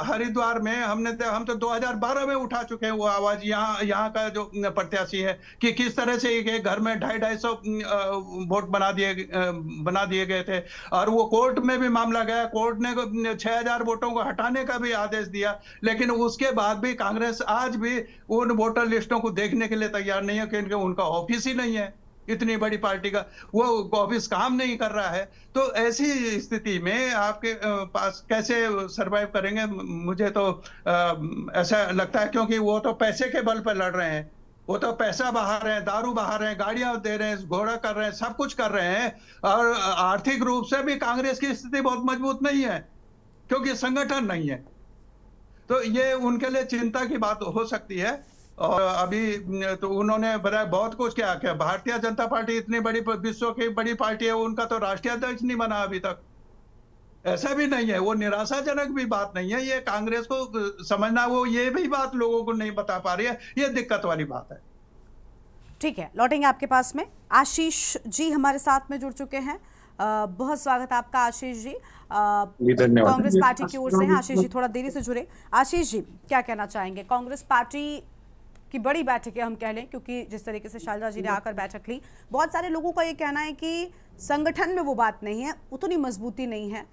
हरिद्वार में हम तो 2012 में उठा चुके हैं वो आवाज। यहाँ का जो प्रत्याशी है कि किस तरह से एक घर में 250 वोट बना दिए गए थे, और वो कोर्ट में भी मामला गया, कोर्ट ने 6000 वोटों को हटाने का भी आदेश दिया, लेकिन उसके बाद भी कांग्रेस आज भी उन वोटर लिस्टों को देखने के लिए तैयार नहीं है, क्योंकि उनका ऑफिस ही नहीं है, इतनी बड़ी पार्टी का वो ऑफिस काम नहीं कर रहा है। तो ऐसी स्थिति में आपके पास कैसे सरवाइव करेंगे? मुझे तो ऐसा लगता है, क्योंकि वो तो पैसे के बल पर लड़ रहे हैं, वो तो पैसा बहा रहे हैं, दारू बहा रहे हैं, गाड़ियां दे रहे हैं, घोड़ा कर रहे हैं, सब कुछ कर रहे हैं, और आर्थिक रूप से भी कांग्रेस की स्थिति बहुत मजबूत नहीं है, क्योंकि संगठन नहीं है। तो ये उनके लिए चिंता की बात हो सकती है। और अभी तो उन्होंने बताया बहुत कुछ क्या भारतीय जनता पार्टी इतनी बड़ी विश्व की बड़ी पार्टी है, उनका तो राष्ट्रीय अध्यक्ष नहीं बना अभी तक। ऐसा भी नहीं है, वो निराशाजनक भी बात नहीं है, ये कांग्रेस को समझना, वो ये भी बात लोगों को नहीं बता पा रही है, ये दिक्कत वाली बात है। ठीक है, लौटेंगे आपके पास में। आशीष जी हमारे साथ में जुड़ चुके हैं, बहुत स्वागत आपका आशीष जी। कांग्रेस पार्टी की ओर से हैं आशीष जी, थोड़ा देरी से जुड़े। आशीष जी क्या कहना चाहेंगे? कांग्रेस पार्टी की बड़ी बैठक है हम कह लें, क्योंकि जिस तरीके से शैलजा जी ने आकर बैठक ली, बहुत सारे लोगों का ये कहना है कि संगठन में वो बात नहीं है, उतनी मजबूती नहीं है।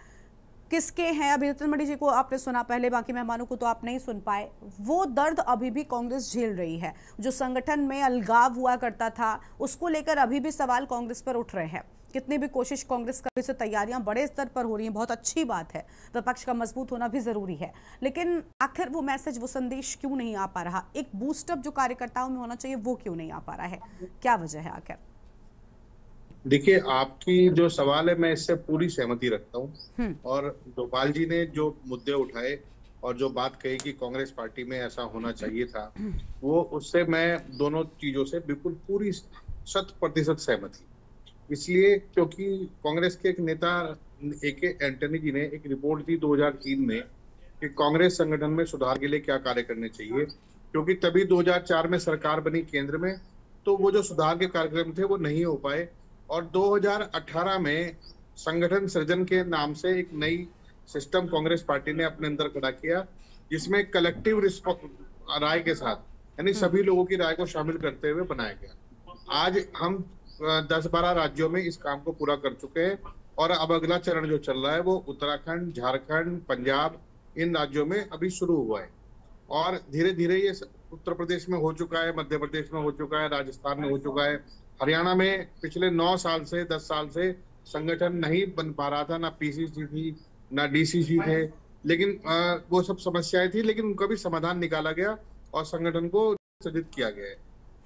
किसके हैं? अभी रतन मणि जी को आपने सुना पहले, बाकी मेहमानों को तो आप नहीं सुन पाए। वो दर्द अभी भी कांग्रेस झेल रही है, जो संगठन में अलगाव हुआ करता था उसको लेकर अभी भी सवाल कांग्रेस पर उठ रहे हैं। कितनी भी कोशिश कांग्रेस कर, से तैयारियां बड़े स्तर पर हो रही हैं, बहुत अच्छी बात है, विपक्ष का मजबूत होना भी जरूरी है, लेकिन आखिर वो मैसेज, वो संदेश क्यों नहीं आ पा रहा? एक बूस्टअप जो कार्यकर्ताओं में होना चाहिए वो क्यों नहीं आ पा रहा है? क्या वजह है आखिर? देखिए, आपकी जो सवाल है मैं इससे पूरी सहमति रखता हूँ, और डोभाल जी ने जो मुद्दे उठाए और जो बात कही कि कांग्रेस पार्टी में ऐसा होना चाहिए था, वो उससे मैं दोनों चीजों से बिल्कुल पूरी 100% सहमत हूँ। इसलिए क्योंकि कांग्रेस के एक नेता ए.के. एंटनी जी ने एक रिपोर्ट दी 2003 में कि कांग्रेस संगठन में सुधार के लिए क्या कार्य करने चाहिए, क्योंकि तभी 2004 में सरकार बनी केंद्र में, तो वो जो सुधार के कार्यक्रम थे वो नहीं हो पाए, और 2018 में संगठन सृजन के नाम से एक नई सिस्टम कांग्रेस पार्टी ने अपने अंदर खड़ा किया, जिसमें कलेक्टिव राय के साथ, यानी सभी लोगों की राय को शामिल करते हुए बनाया गया। आज हम 10-12 राज्यों में इस काम को पूरा कर चुके हैं, और अब अगला चरण जो चल रहा है वो उत्तराखंड, झारखंड, पंजाब, इन राज्यों में अभी शुरू हुआ है, और धीरे धीरे ये उत्तर प्रदेश में हो चुका है, मध्य प्रदेश में हो चुका है, राजस्थान में हो चुका है, हरियाणा में पिछले 9 साल से 10 साल से संगठन नहीं बन पा रहा था, ना पीसीसी थी ना डीसीसी थे, लेकिन वो सब समस्याएं थी, लेकिन उनका भी समाधान निकाला गया और संगठन को सृजित किया गया है।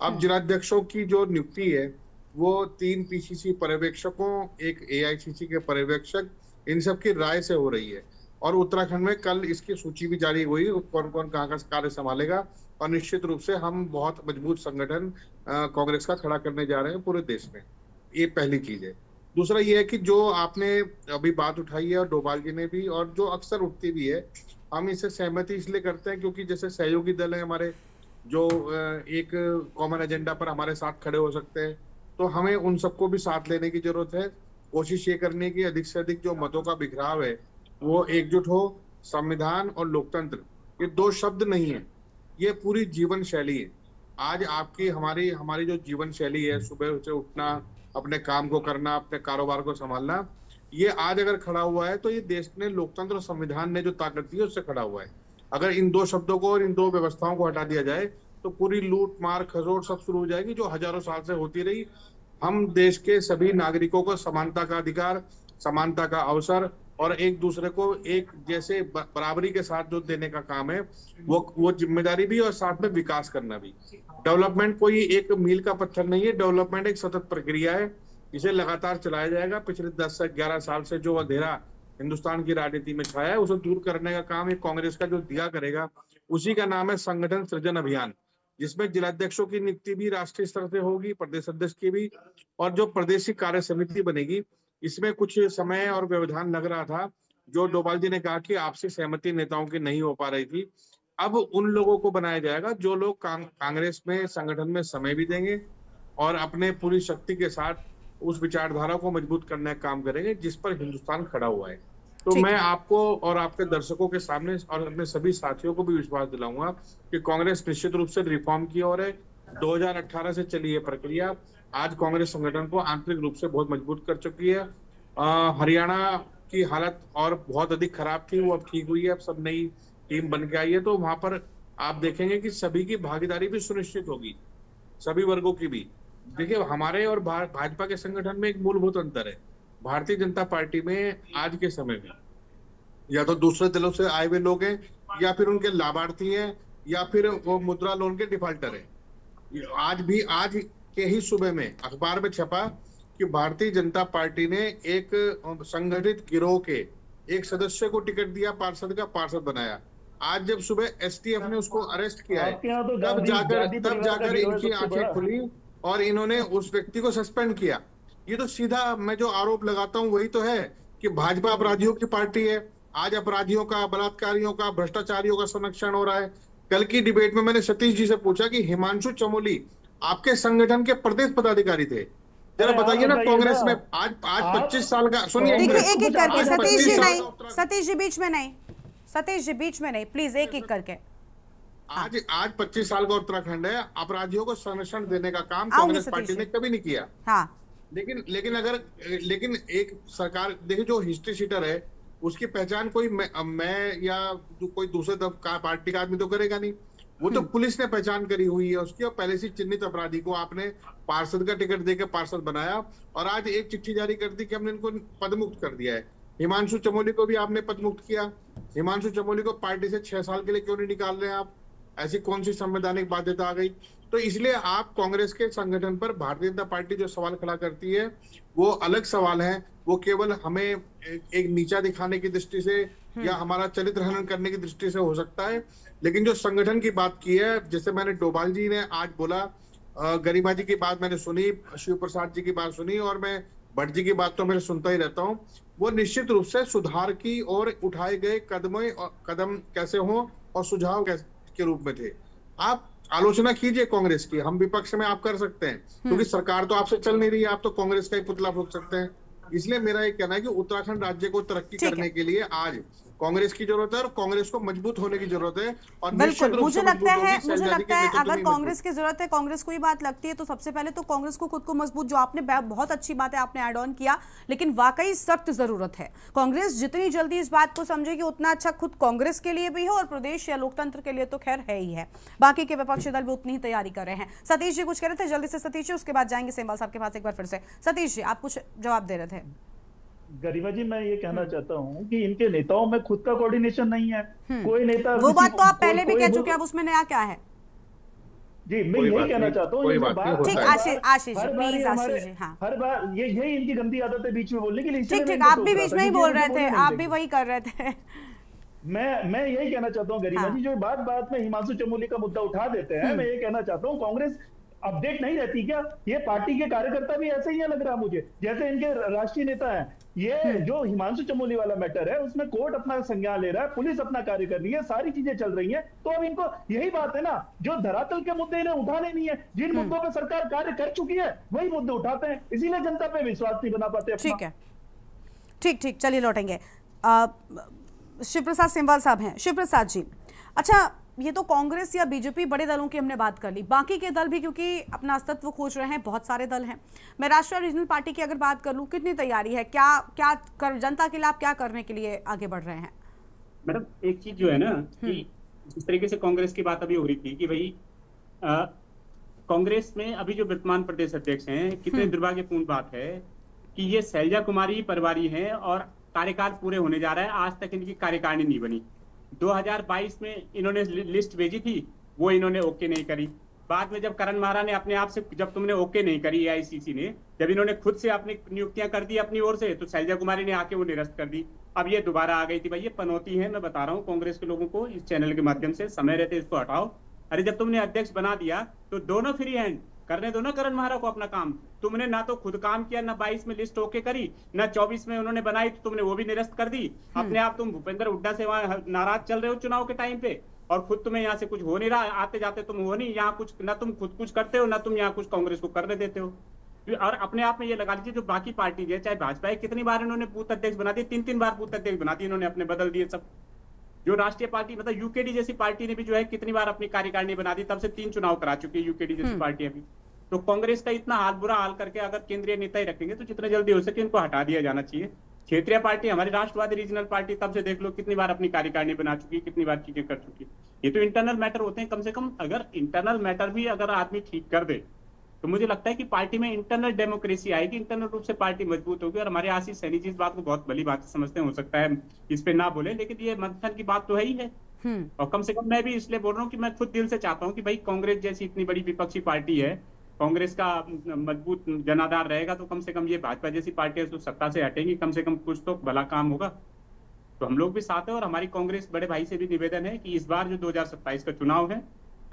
अब जिलाध्यक्षों की जो नियुक्ति है वो 3 पीसीसी पर्यवेक्षकों, एक एआईसीसी के पर्यवेक्षक, इन सब की राय से हो रही है, और उत्तराखंड में कल इसकी सूची भी जारी हुई, कौन कौन कहाँ का कार्य संभालेगा, और निश्चित रूप से हम बहुत मजबूत संगठन कांग्रेस का खड़ा करने जा रहे हैं पूरे देश में। ये पहली चीज है। दूसरा ये है कि जो आपने अभी बात उठाई है, और डोभाल जी ने भी, और जो अक्सर उठती भी है, हम इससे सहमति इसलिए करते हैं क्योंकि जैसे सहयोगी दल है हमारे, जो एक कॉमन एजेंडा पर हमारे साथ खड़े हो सकते हैं, तो हमें उन सबको भी साथ लेने की जरूरत है। कोशिश ये करने की अधिक से अधिक जो मतों का बिखराव है वो एकजुट हो। संविधान और लोकतंत्र ये 2 शब्द नहीं है, ये पूरी जीवन शैली है। आज आपकी हमारी जो जीवन शैली है, सुबह से उठना, अपने काम को करना, अपने कारोबार को संभालना, ये आज अगर खड़ा हुआ है तो ये देश ने, लोकतंत्र और संविधान ने जो ताकत दी है उससे खड़ा हुआ है। अगर इन 2 शब्दों को और इन 2 व्यवस्थाओं को हटा दिया जाए तो पूरी लूट मार खसोट सब शुरू हो जाएगी, जो हजारों साल से होती रही। हम देश के सभी नागरिकों को समानता का अधिकार, समानता का अवसर, और एक दूसरे को एक जैसे बराबरी के साथ जो देने का काम है, वो जिम्मेदारी भी, और साथ में विकास करना भी। डेवलपमेंट कोई एक मील का पत्थर नहीं है, डेवलपमेंट एक सतत प्रक्रिया है, इसे लगातार चलाया जाएगा। पिछले 10 से 11 साल से जो अंधेरा हिंदुस्तान की राजनीति में छाया है, उसे दूर करने का काम एक कांग्रेस का जो दिया करेगा, उसी का नाम है संगठन सृजन अभियान, जिसमें जिलाध्यक्षों की नियुक्ति भी राष्ट्रीय स्तर से होगी, प्रदेश अध्यक्ष की भी, और जो प्रदेश कार्य समिति बनेगी, इसमें कुछ समय और व्यवधान लग रहा था, जो डोभाल जी ने कहा कि आपसी सहमति नेताओं की नहीं हो पा रही थी। अब उन लोगों को बनाया जाएगा जो लोग कांग्रेस में संगठन में समय भी देंगे और अपने पूरी शक्ति के साथ उस विचारधारा को मजबूत करने का काम करेंगे जिस पर हिंदुस्तान खड़ा हुआ है। तो मैं आपको और आपके दर्शकों के सामने और अपने सभी साथियों को भी विश्वास दिलाऊंगा कि कांग्रेस निश्चित रूप से रिफॉर्म की ओर है। 2018 से चली ये प्रक्रिया आज कांग्रेस संगठन को आंतरिक रूप से बहुत मजबूत कर चुकी है। हरियाणा की हालत और बहुत अधिक खराब थी, वो अब ठीक हुई है, अब सब नई टीम बन के आई है। तो वहां पर आप देखेंगे कि सभी की भागीदारी भी सुनिश्चित होगी, सभी वर्गों की भी। देखिए, हमारे और भाजपा के संगठन में एक मूलभूत अंतर है। भारतीय जनता पार्टी में आज के समय में या तो दूसरे दलों से आए हुए लोग हैं, या फिर उनके लाभार्थी हैं, या फिर वो मुद्रा लोन के डिफाल्टर हैं। आज के ही सुबह में अखबार में छपा कि भारतीय जनता पार्टी ने एक संगठित गिरोह के एक सदस्य को टिकट दिया, पार्षद का पार्षद बनाया। आज जब सुबह एसटीएफ ने उसको अरेस्ट किया है, तब जाकर इनकी आंखें खुली और इन्होंने उस व्यक्ति को सस्पेंड किया। ये तो सीधा मैं जो आरोप लगाता हूं वही तो है कि भाजपा अपराधियों की पार्टी है। आज अपराधियों का, बलात्कारियों का, भ्रष्टाचारियों का संरक्षण हो रहा है। कल की डिबेट में मैंने सतीश जी से पूछा कि हिमांशु चमोली आपके संगठन के प्रदेश पदाधिकारी थे, जरा बताइए ना कांग्रेस में आज 25 साल का, सुनिए एक एक करके, सतीश जी नहीं, सतीश जी बीच में नहीं, सतीश जी बीच में नहीं, प्लीज एक एक करके। आज 25 साल का उत्तराखंड है, अपराधियों को संरक्षण देने का काम कांग्रेस पार्टी ने कभी नहीं किया। हाँ। लेकिन एक सरकार देखिए, जो हिस्ट्री शीटर है उसकी पहचान कोई मैं या कोई दूसरे पार्टी का आदमी तो करेगा नहीं। वो तो पुलिस ने पहचान करी हुई है उसकी, और पहले से चिन्हित अपराधी को आपने पार्षद का टिकट देकर पार्षद बनाया, और आज एक चिट्ठी जारी कर दी कि हमने इनको पदमुक्त कर दिया है। हिमांशु चमोली को भी आपने पदमुक्त किया। हिमांशु चमोली को पार्टी से 6 साल के लिए क्यों नहीं निकाल रहे हैं आप? ऐसी कौन सी संवैधानिक बाध्यता आ गई? तो इसलिए आप कांग्रेस के संगठन पर भारतीय जनता पार्टी जो सवाल खड़ा करती है वो अलग सवाल है। वो केवल हमें एक नीचा दिखाने की दृष्टि से या हमारा चरित्र हनन करने की दृष्टि से हो सकता है, लेकिन जो संगठन की बात की है, जैसे मैंने डोभाल जी ने आज बोला, गरिमा जी की बात मैंने सुनी, शिव प्रसाद जी की बात सुनी, और मैं भट्ट जी की बात तो मैं सुनता ही रहता हूँ। वो निश्चित रूप से सुधार की ओर उठाए गए कदम कैसे हो और सुझाव के रूप में थे। आप आलोचना कीजिए कांग्रेस की, हम विपक्ष में आप कर सकते हैं, क्योंकि सरकार तो आपसे चल नहीं रही है, आप तो कांग्रेस का ही पुतला फूंक सकते हैं। इसलिए मेरा ये कहना है कि उत्तराखंड राज्य को तरक्की करने के लिए आज कांग्रेस की जरूरत है और कांग्रेस को मजबूत होने की जरूरत है। और बिल्कुल, मुझे लगता है अगर कांग्रेस की जरूरत है, कांग्रेस को ही बात लगती है, तो सबसे पहले तो कांग्रेस को खुद को मजबूत, जो आपने बहुत अच्छी बात है आपने ऐड ऑन किया, लेकिन वाकई सख्त जरूरत है। कांग्रेस जितनी जल्दी इस बात को समझेगी उतना अच्छा खुद कांग्रेस के लिए भी हो और प्रदेश या लोकतंत्र के लिए तो खैर है ही है। बाकी के विपक्षी दल भी उतनी ही तैयारी कर रहे हैं। सतीश जी कुछ कह रहे थे, जल्दी से सतीश जी, उसके बाद जाएंगे सेमवाल साहब के पास एक बार फिर से। सतीश जी आप कुछ जवाब दे रहे थे। गरिमा जी, मैं ये कहना चाहता हूँ कि इनके नेताओं में खुद का कोऑर्डिनेशन नहीं है। कोई नेता, वो बात तो आप पहले भी कह चुके हैं, अब उसमें नया क्या है? जी, मैं यही कहना चाहता हूँ। ठीक, आशीष जी प्लीज, आशीष जी। हाँ, हर बार यही इनकी गंदी आदत है बीच में बोलने की। ठीक, आप भी बीच में ही बोल रहे थे, आप भी वही कर रहे थे। मैं यही कहना चाहता हूँ गरिमा जी, जो बात में हिमांशु चमोली का मुद्दा उठा देते हैं, मैं ये कहना चाहता हूँ कांग्रेस अपडेट नहीं रहती क्या? ये पार्टी के कार्यकर्ता भी ऐसे ही लग रहा मुझे, जैसे इनके राष्ट्रीय नेता हैं। ये जो हिमांशु चमोली वाला मैटर है उसमें कोर्ट अपना संज्ञान ले रहा है, पुलिस अपना कार्य कर रही है, सारी चीजें चल रही हैं। तो अब इनको यही बात है ना, जो धरातल के मुद्दे इन्हें उठाने नहीं है, जिन मुद्दों पे सरकार कार्य कर चुकी है वही मुद्दे उठाते हैं, इसीलिए जनता पे विश्वास नहीं बना पाते। ठीक है, ठीक, चलिए लौटेंगे। शिव प्रसाद सेमवाल साहब हैं। शिव प्रसाद जी, अच्छा ये तो कांग्रेस या बीजेपी बड़े दलों की हमने बात कर ली, बाकी के दल भी क्योंकि अपना अस्तित्व खोज रहे हैं, बहुत सारे दल हैं। मैं राष्ट्रीय रीजनल पार्टी की अगर बात कर लूं, कितनी तैयारी है, क्या जनता के लिए आप क्या करने के लिए आगे बढ़ रहे हैं? मैडम, एक चीज जो है ना कि जिस तरीके से कांग्रेस की बात अभी हो रही थी कि भाई कांग्रेस में अभी जो वर्तमान प्रदेश अध्यक्ष हैं, कितने दुर्भाग्यपूर्ण बात है कि ये शैलजा कुमारी परिवारी हैं और कार्यकाल पूरे होने जा रहा है, आज तक इनकी कार्यकारिणी नहीं बनी। 2022 में इन्होंने लिस्ट भेजी थी, वो इन्होंने ओके नहीं करी। बाद में जब करण महारा ने अपने आप से, जब तुमने ओके नहीं करी एआईसीसी ने, जब इन्होंने खुद से अपनी नियुक्तियां कर दी अपनी ओर से, तो शैलजा कुमारी ने आके वो निरस्त कर दी। अब ये दोबारा आ गई थी। भाई ये पनौती है, मैं बता रहा हूँ कांग्रेस के लोगों को इस चैनल के माध्यम से, समय रहते इसको हटाओ। अरे जब तुमने अध्यक्ष बना दिया तो दोनों फ्री हैंड करने दो ना करण मेहरा को अपना काम। तुमने ना तो खुद काम किया, ना 22 में लिस्ट ओके करी, ना 24 में उन्होंने बनाई तो तुमने वो भी निरस्त कर दी। अपने आप तुम भूपेंद्र हुड्डा से वहां नाराज चल रहे हो चुनाव के टाइम पे, और खुद तुम्हें यहाँ से कुछ हो नहीं रहा, आते जाते तुम हो नहीं यहाँ कुछ, ना तुम खुद कुछ करते हो ना तुम यहाँ कुछ कांग्रेस को करने देते हो। और अपने आप में ये लगा लीजिए जो बाकी पार्टी है, चाहे भाजपा है, कितनी बार इन्होंने बूथ अध्यक्ष बना दिए, 3-3 बार बूथ अध्यक्ष बना दिए इन्होंने, अपने बदल दिए सब। जो राष्ट्रीय पार्टी मतलब यूकेडी जैसी पार्टी ने भी जो है कितनी बार अपनी कार्यकारिणी बना दी, तब से 3 चुनाव करा चुकी है यूकेडी जैसी पार्टी अभी। तो कांग्रेस का इतना हाल बुरा हाल करके अगर केंद्रीय नेता ही रखेंगे तो जितना जल्दी हो सके इनको हटा दिया जाना चाहिए। क्षेत्रीय पार्टी हमारी राष्ट्रवादी रीजनल पार्टी तब से देख लो कितनी बार अपनी कार्यकारिणी बना चुकी है, कितनी बार चीजें कर चुकी है। ये तो इंटरनल मैटर होते हैं, कम से कम अगर इंटरनल मैटर भी अगर आदमी ठीक कर दे तो मुझे लगता है कि पार्टी में इंटरनल डेमोक्रेसी आएगी, इंटरनल रूप से पार्टी मजबूत होगी। और हमारे आशीष सैनी जी इस बात को बहुत भली बात समझते हैं, हो सकता है इस पे ना बोले, लेकिन ये मंथन की बात तो है ही है। और कम से कम मैं भी इसलिए बोल रहा हूँ कि मैं खुद दिल से चाहता हूँ कि भाई कांग्रेस जैसी इतनी बड़ी विपक्षी पार्टी है, कांग्रेस का मजबूत जनाधार रहेगा तो कम से कम ये भाजपा जैसी पार्टी जो सत्ता से हटेंगी कम से कम कुछ तो भला काम होगा। तो हम लोग भी साथ हैं और हमारी कांग्रेस बड़े भाई से भी निवेदन है कि इस बार जो 2027 का चुनाव है,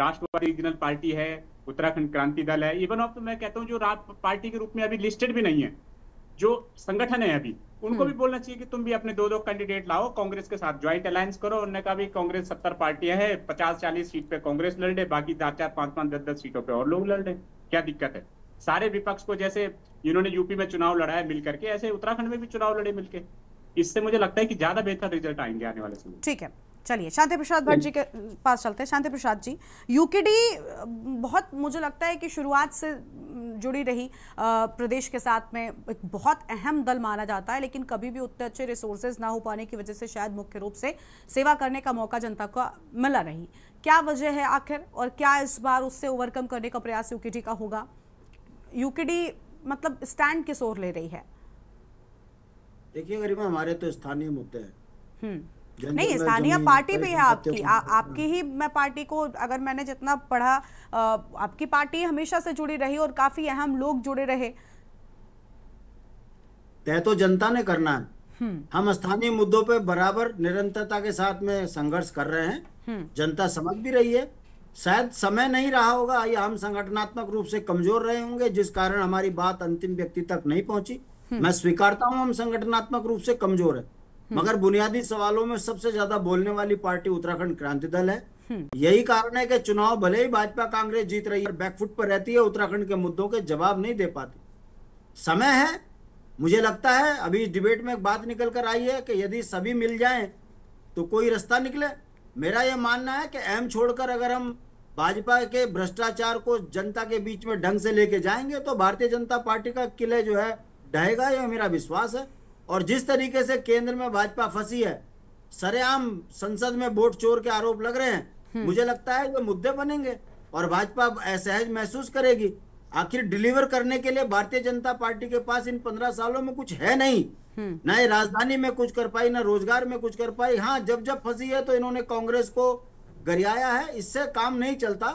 राष्ट्रवादी रीजनल पार्टी है, उत्तराखंड क्रांति दल है, इवन ऑफ तो मैं कहता हूँ जो पार्टी के रूप में अभी लिस्टेड भी नहीं है, जो संगठन है अभी, उनको भी बोलना चाहिए कि तुम भी अपने 2-2 कैंडिडेट लाओ, कांग्रेस के साथ ज्वाइंट अलायंस करो। उन्होंने कहा भी कांग्रेस 70 पार्टियां हैं, 50-40 सीट पे कांग्रेस लड़ रहे, बाकी 4-4, 5-5, 10-10 सीटों पे और लोग लड़ रहे, क्या दिक्कत है? सारे विपक्ष को जैसे इन्होंने यूपी में चुनाव लड़ा है मिलकर के, ऐसे उत्तराखंड में भी चुनाव लड़े मिलके। इससे मुझे लगता है कि ज्यादा बेहतर रिजल्ट आएंगे आने वाले समय। ठीक है, चलिए शांति प्रसाद भट्ट जी के पास चलते हैं। शांति प्रसाद जी, यूकेडी बहुत मुझे लगता है कि शुरुआत से जुड़ी रही प्रदेश के साथ में, एक बहुत अहम दल माना जाता है, लेकिन कभी भी उतने अच्छे रिसोर्सेज ना हो पाने की वजह से शायद मुख्य रूप से सेवा करने का मौका जनता को मिला नहीं। क्या वजह है आखिर, और क्या इस बार उससे ओवरकम करने का प्रयास यूकेडी का होगा? यूकेडी मतलब स्टैंड किस ओर ले रही है? देखिए गरिमा, हमारे तो स्थानीय मुद्दे हैं। नहीं, स्थानीय पार्टी भी है आपकी, आपकी ही मैं पार्टी को अगर मैंने जितना पढ़ा, आपकी पार्टी हमेशा से जुड़ी रही और काफी अहम लोग जुड़े रहे। तय तो जनता ने करना है। हम स्थानीय मुद्दों पे बराबर निरंतरता के साथ में संघर्ष कर रहे हैं, जनता समझ भी रही है। शायद समय नहीं रहा होगा या हम संगठनात्मक रूप से कमजोर रहे होंगे, जिस कारण हमारी बात अंतिम व्यक्ति तक नहीं पहुंची। मैं स्वीकारता हूं हम संगठनात्मक रूप से कमजोर है, मगर बुनियादी सवालों में सबसे ज्यादा बोलने वाली पार्टी उत्तराखंड क्रांति दल है। यही कारण है कि चुनाव भले ही भाजपा कांग्रेस जीत रही है, बैकफुट पर रहती है, उत्तराखंड के मुद्दों के जवाब नहीं दे पाती। समय है, मुझे लगता है अभी इस डिबेट में एक बात निकल कर आई है कि यदि सभी मिल जाएं तो कोई रास्ता निकले। मेरा यह मानना है कि अहम छोड़कर अगर हम भाजपा के भ्रष्टाचार को जनता के बीच में ढंग से लेके जाएंगे तो भारतीय जनता पार्टी का किले जो है ढहेगा, यह मेरा विश्वास है। और जिस तरीके से केंद्र में भाजपा फंसी है, सरेआम संसद में वोट चोर के आरोप लग रहे हैं, मुझे लगता है ये मुद्दे बनेंगे और भाजपा असहज महसूस करेगी। आखिर डिलीवर करने के लिए भारतीय जनता पार्टी के पास इन 15 सालों में कुछ है नहीं, न ये राजधानी में कुछ कर पाई, न रोजगार में कुछ कर पाई। हाँ, जब जब फंसी है तो इन्होंने कांग्रेस को गरियाया है, इससे काम नहीं चलता।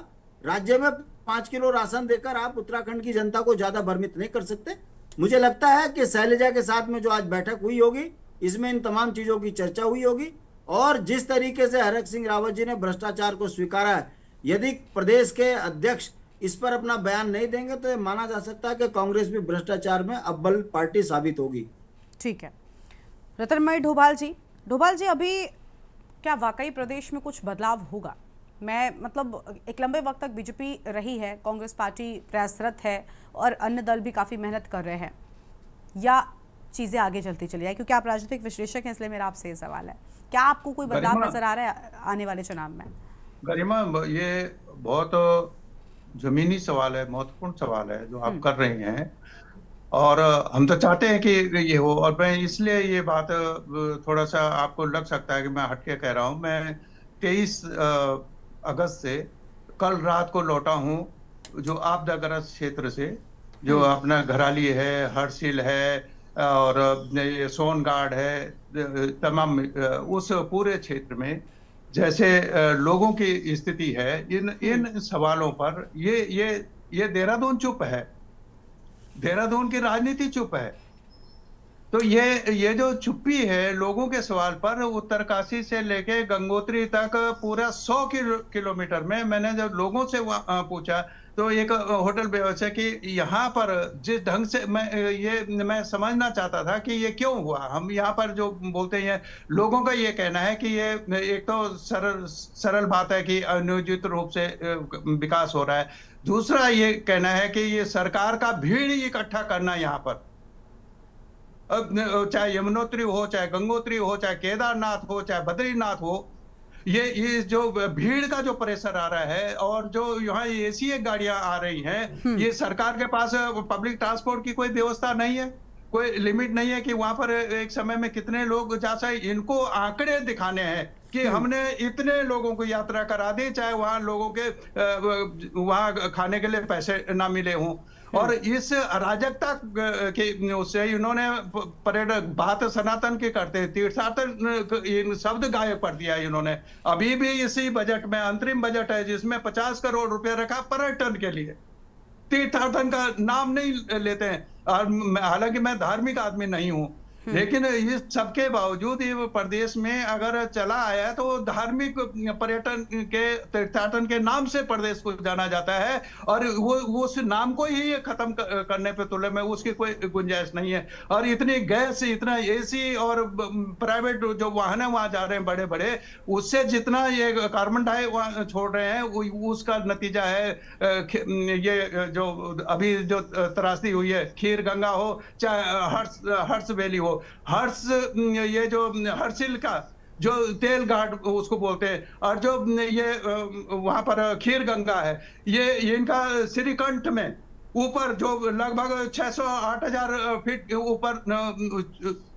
राज्य में 5 किलो राशन देकर आप उत्तराखंड की जनता को ज्यादा भ्रमित नहीं कर सकते। मुझे लगता है कि शैलजा के साथ में जो आज बैठक हुई होगी, इसमें इन तमाम चीजों की चर्चा हुई होगी। और जिस तरीके से हरक सिंह रावत जी ने भ्रष्टाचार को स्वीकारा है, यदि प्रदेश के अध्यक्ष इस पर अपना बयान नहीं देंगे तो माना जा सकता है कि कांग्रेस भी भ्रष्टाचार में अव्वल पार्टी साबित होगी। ठीक है, रतनमय डोभाल जी, अभी क्या वाकई प्रदेश में कुछ बदलाव होगा? मैं मतलब एक लंबे वक्त तक बीजेपी रही है, कांग्रेस पार्टी प्रयासरत है और अन्य दल भी काफ़ी मेहनत कर रहे हैं, या चीज़ें आगे चलती चली जाए? क्योंकि आप राजनीतिक विश्लेषक हैं, इसलिए मेरा आपसे ये सवाल है, क्या आपको कोई बदलाव नजर आ रहा है आने वाले चुनाव में? गरिमा, ये बहुत जमीनी सवाल है, महत्वपूर्ण सवाल है जो आप कर रही हैं, और हम तो चाहते हैं कि ये हो। और मैं इसलिए ये बात थोड़ा सा आपको लग सकता है कि मैं हटके कह रहा हूँ। मैं 23 अगस्त से कल रात को लौटा हूँ जो आपदाग्रस्त क्षेत्र से, जो अपना घराली है, हरसिल है और ये सोनगाढ़ है, तमाम उस पूरे क्षेत्र में जैसे लोगों की स्थिति है, इन सवालों पर ये देहरादून चुप है, देहरादून की राजनीति चुप है। तो ये जो चुप्पी है लोगों के सवाल पर, उत्तरकाशी से लेके गंगोत्री तक पूरा 100 किलोमीटर में मैंने जब लोगों से पूछा तो एक होटल व्यवस्था कि यहाँ पर जिस ढंग से मैं समझना चाहता था कि ये क्यों हुआ। हम यहाँ पर जो बोलते हैं, लोगों का ये कहना है कि ये एक तो सरल बात है कि अनियोजित रूप से विकास हो रहा है, दूसरा ये कहना है कि ये सरकार का भीड़ इकट्ठा करना यहाँ पर, अब चाहे यमुनोत्री हो, चाहे गंगोत्री हो, चाहे केदारनाथ हो, चाहे बद्रीनाथ हो, ये जो भीड़ का जो प्रेशर आ रहा है और जो यहाँ एसी गाड़ियां आ रही हैं, ये सरकार के पास पब्लिक ट्रांसपोर्ट की कोई व्यवस्था नहीं है, कोई लिमिट नहीं है कि वहां पर एक समय में कितने लोग जा सके। इनको आंकड़े दिखाने हैं कि हमने इतने लोगों को यात्रा करा दी, चाहे वहां लोगों के वहां खाने के लिए पैसे ना मिले हों। और इस अराजकता के उससे इन्होंने पर्यटक बात सनातन की करते, तीर्थाटन शब्द गायब कर दिया है इन्होंने। अभी भी इसी बजट में अंतरिम बजट है जिसमें 50 करोड़ रुपए रखा पर्यटन के लिए, तीर्थाटन का नाम नहीं लेते हैं। और हालांकि मैं धार्मिक आदमी नहीं हूं, लेकिन इस सबके बावजूद ये प्रदेश में अगर चला आया तो धार्मिक पर्यटन के तीर्थाटन के नाम से प्रदेश को जाना जाता है, और वो उस नाम को ही खत्म करने पे तुले में उसकी कोई गुंजाइश नहीं है। और इतनी गैस, इतना एसी और प्राइवेट जो वाहन है वहां जा रहे हैं बड़े बड़े, उससे जितना ये कार्बन डाइऑक्साइड छोड़ रहे हैं उसका नतीजा है ये जो अभी जो त्रासदी हुई है, खीर गंगा हो चाहे हर्ष वैली हो, हर्ष ये जो हर्षिल का जो तेल घाट उसको बोलते हैं, और जो ये वहां पर खीर गंगा है, ये इनका श्रीकंठ में ऊपर जो लगभग 600-8,000 फीट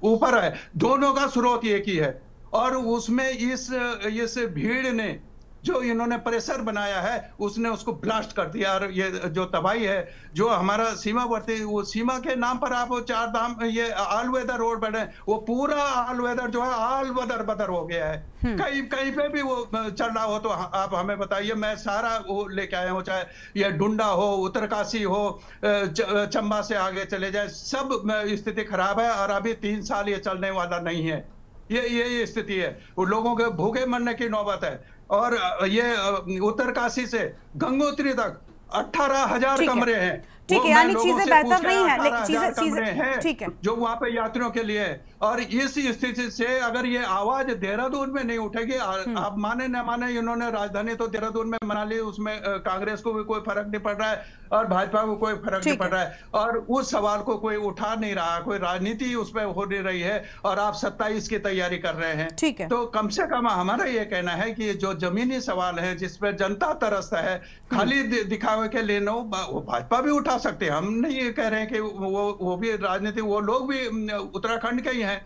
ऊपर है, दोनों का स्रोत एक ही है। और उसमें इस भीड़ ने जो इन्होंने प्रेशर बनाया है उसने उसको ब्लास्ट कर दिया। और ये जो तबाही है जो हमारा सीमावर्ती, वो सीमा के नाम पर आप 4 धाम ये ऑल वेदर रोड बने, वो पूरा ऑल वेदर जो है ऑल बदर हो गया है। कहीं पे भी वो चल रहा हो तो आप हमें बताइए, मैं सारा वो लेके आया हूँ, चाहे ये डुंडा हो, उत्तरकाशी हो, चंबा से आगे चले जाए, सब स्थिति खराब है। और अभी 3 साल ये चलने वाला नहीं है, ये स्थिति है। वो लोगों के भूखे मरने की नौबत है। और ये उत्तरकाशी से गंगोत्री तक 18,000 कमरे हैं। ठीक है, यानी चीजें बेहतर नहीं है, चीजें ठीक है जो वहां पे यात्रियों के लिए है। और इस स्थिति से अगर ये आवाज देहरादून में नहीं उठेगी, आप माने न माने, इन्होंने राजधानी तो देहरादून में बना ली, उसमें कांग्रेस को भी कोई फर्क नहीं पड़ रहा है और भाजपा को कोई फर्क नहीं पड़ रहा है, और उस सवाल को कोई उठा नहीं रहा, कोई राजनीति उस पर हो नहीं रही है, और आप 27 की तैयारी कर रहे हैं। ठीक है, तो कम से कम हमारा ये कहना है कि जो जमीनी सवाल है जिसपे जनता तरसता है, खाली दिखावे के लिए भाजपा भी उठा सकते हैं। हम नहीं कह रहे हैं कि वो भी राजनीति, वो लोग भी उत्तराखंड के ही हैं,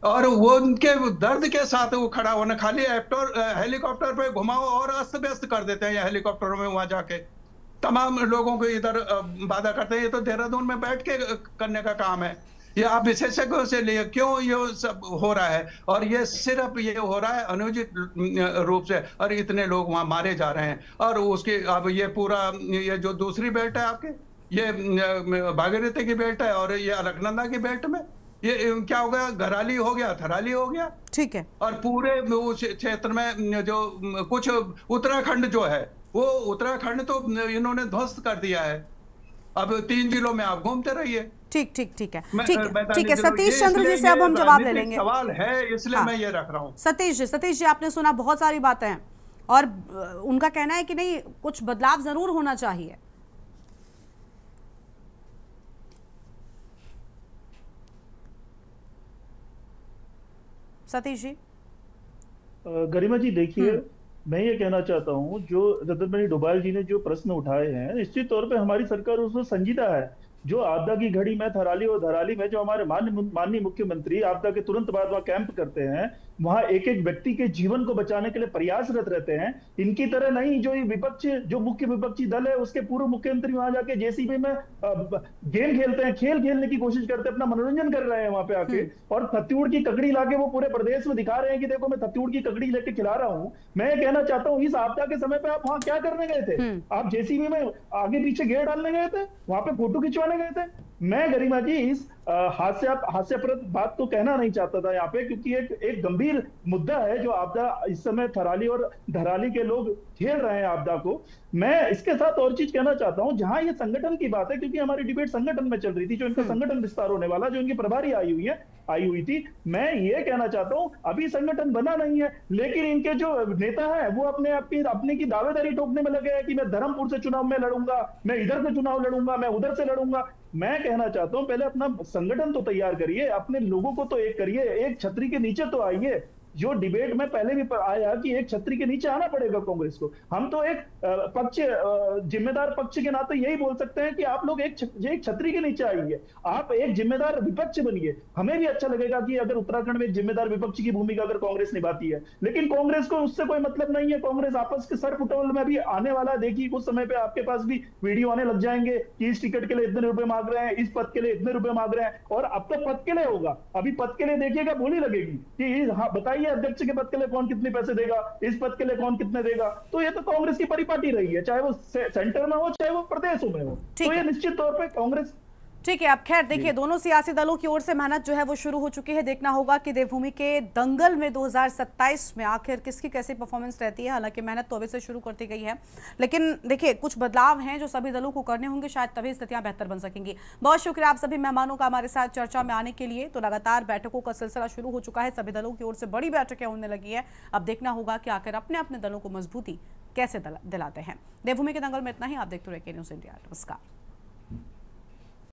और वो उनके दर्द के साथ वो खड़ा होना, खाली हेलीकॉप्टर पे घुमाओ और अस्त व्यस्त कर देते हैं हेलीकॉप्टरों में, वहां जाके तमाम लोगों को इधर बाधा करते हैं। ये तो देहरादून में बैठ के करने का काम है। ये आप विशेषज्ञों से लिए क्यों ये सब हो रहा है, और ये सिर्फ ये हो रहा है अनुचित रूप से, और इतने लोग वहां मारे जा रहे हैं। और उसके अब ये पूरा ये जो दूसरी बेल्ट है आपके, ये भागीरथी की बेल्ट है, और ये अलकनंदा की बेल्ट में ये क्या हो गया, घराली हो गया, थराली हो गया। ठीक है, और पूरे उस क्षेत्र में जो कुछ उत्तराखंड जो है, वो उत्तराखंड तो इन्होंने ध्वस्त कर दिया है। अब 3 जिलों में आप घूमते रहिए। ठीक है सतीश चंद्र जी से अब हम जवाब ले लेंगे। सवाल है इसलिए मैं ये रख रहा हूँ। सतीश जी आपने सुना, बहुत सारी बातें हैं, और उनका कहना है कि नहीं, कुछ बदलाव जरूर होना चाहिए। सतीश जी। गरिमा जी देखिए, मैं ये कहना चाहता हूँ, जो रतनमणि डोभाल जी ने जो प्रश्न उठाए हैं, निश्चित तौर पे हमारी सरकार उसमें संजीदा है। जो आपदा की घड़ी में थराली और धराली में जो हमारे माननीय मुख्यमंत्री आपदा के तुरंत बाद वहां कैंप करते हैं, वहां एक एक व्यक्ति के जीवन को बचाने के लिए प्रयासरत रहते हैं। इनकी तरह नहीं जो विपक्ष, जो मुख्य विपक्षी दल है, उसके पूर्व मुख्यमंत्री वहां जाके जेसीबी में गेम खेलते हैं, खेल खेलने की कोशिश करते हैं, अपना मनोरंजन कर रहे हैं वहां पे आके, और थत्यूड़ की ककड़ी लाके वो पूरे प्रदेश में दिखा रहे हैं कि देखो मैं थत्यूड़ की ककड़ी लेके खिला रहा हूँ। मैं ये कहना चाहता हूँ, इस आपदा के समय पे आप वहां क्या करने गए थे? आप जेसीबी में आगे पीछे घेर डालने गए थे? वहां पे फोटो खिंचवाने गए थे? मैं गरिमा जी इस हास्यप्रद बात तो कहना नहीं चाहता था यहाँ पे, क्योंकि एक गंभीर मुद्दा है जो आपदा इस समय थराली और धराली के लोग झेल रहे हैं आपदा को। मैं इसके साथ और चीज कहना चाहता हूं, जहां ये संगठन की बात है, क्योंकि हमारी डिबेट संगठन में चल रही थी, जो इनका संगठन विस्तार होने वाला, जो इनकी प्रभारी आई हुई थी, मैं ये कहना चाहता हूं अभी संगठन बना नहीं है, लेकिन इनके जो नेता है वो अपने की दावेदारी ठोकने में लगे हैं कि मैं धर्मपुर से चुनाव में लड़ूंगा, मैं इधर से चुनाव लड़ूंगा, मैं उधर से लड़ूंगा। मैं कहना चाहता हूं पहले अपना संगठन तो तैयार करिए, अपने लोगों को तो एक करिए, एक छतरी के नीचे तो आइए। जो डिबेट में पहले भी आया कि एक छतरी के नीचे आना पड़ेगा कांग्रेस को। हम तो एक जिम्मेदार पक्ष के नाते यही बोल सकते हैं कि आप लोग एक छतरी के नीचे आइए, आप एक जिम्मेदार विपक्ष बनिए। हमें भी अच्छा लगेगा कि अगर उत्तराखंड में जिम्मेदार विपक्ष की भूमिका अगर कांग्रेस निभाती है, लेकिन कांग्रेस को उससे कोई मतलब नहीं है। कांग्रेस आपस के सर पुटोल में भी आने वाला है। देखिए कुछ समय पे आपके पास भी वीडियो आने लग जाएंगे कि इस टिकट के लिए इतने रुपए मांग रहे हैं, इस पद के लिए इतने रुपए मांग रहे हैं, और अब तो पद के लिए होगा। अभी पद के लिए देखिएगा बोली लगेगी कि हाँ बताइए अध्यक्ष के पद के लिए कौन कितने पैसे देगा, इस पद के लिए कौन कितने देगा। तो ये तो कांग्रेस की परिपाटी रही है, चाहे वो सेंटर में हो चाहे वो प्रदेशों में हो। तो ये निश्चित तौर पे कांग्रेस ठीक है। अब खैर देखिए दोनों सियासी दलों की ओर से मेहनत जो है वो शुरू हो चुकी है। देखना होगा कि देवभूमि के दंगल में 2027 में आखिर किसकी कैसी परफॉर्मेंस रहती है। हालांकि मेहनत तो अभी से शुरू करती गई है, लेकिन देखिए कुछ बदलाव हैं जो सभी दलों को करने होंगे, शायद तभी स्थितियां बेहतर बन सकेंगी। बहुत शुक्रिया आप सभी मेहमानों का हमारे साथ चर्चा में आने के लिए। तो लगातार बैठकों का सिलसिला शुरू हो चुका है, सभी दलों की ओर से बड़ी बैठकें होने लगी है। अब देखना होगा कि आखिर अपने अपने दलों को मजबूती कैसे दिलाते हैं। देवभूमि के दंगल में इतना ही। आप देखते रहिए के न्यूज़ इंडिया। नमस्कार।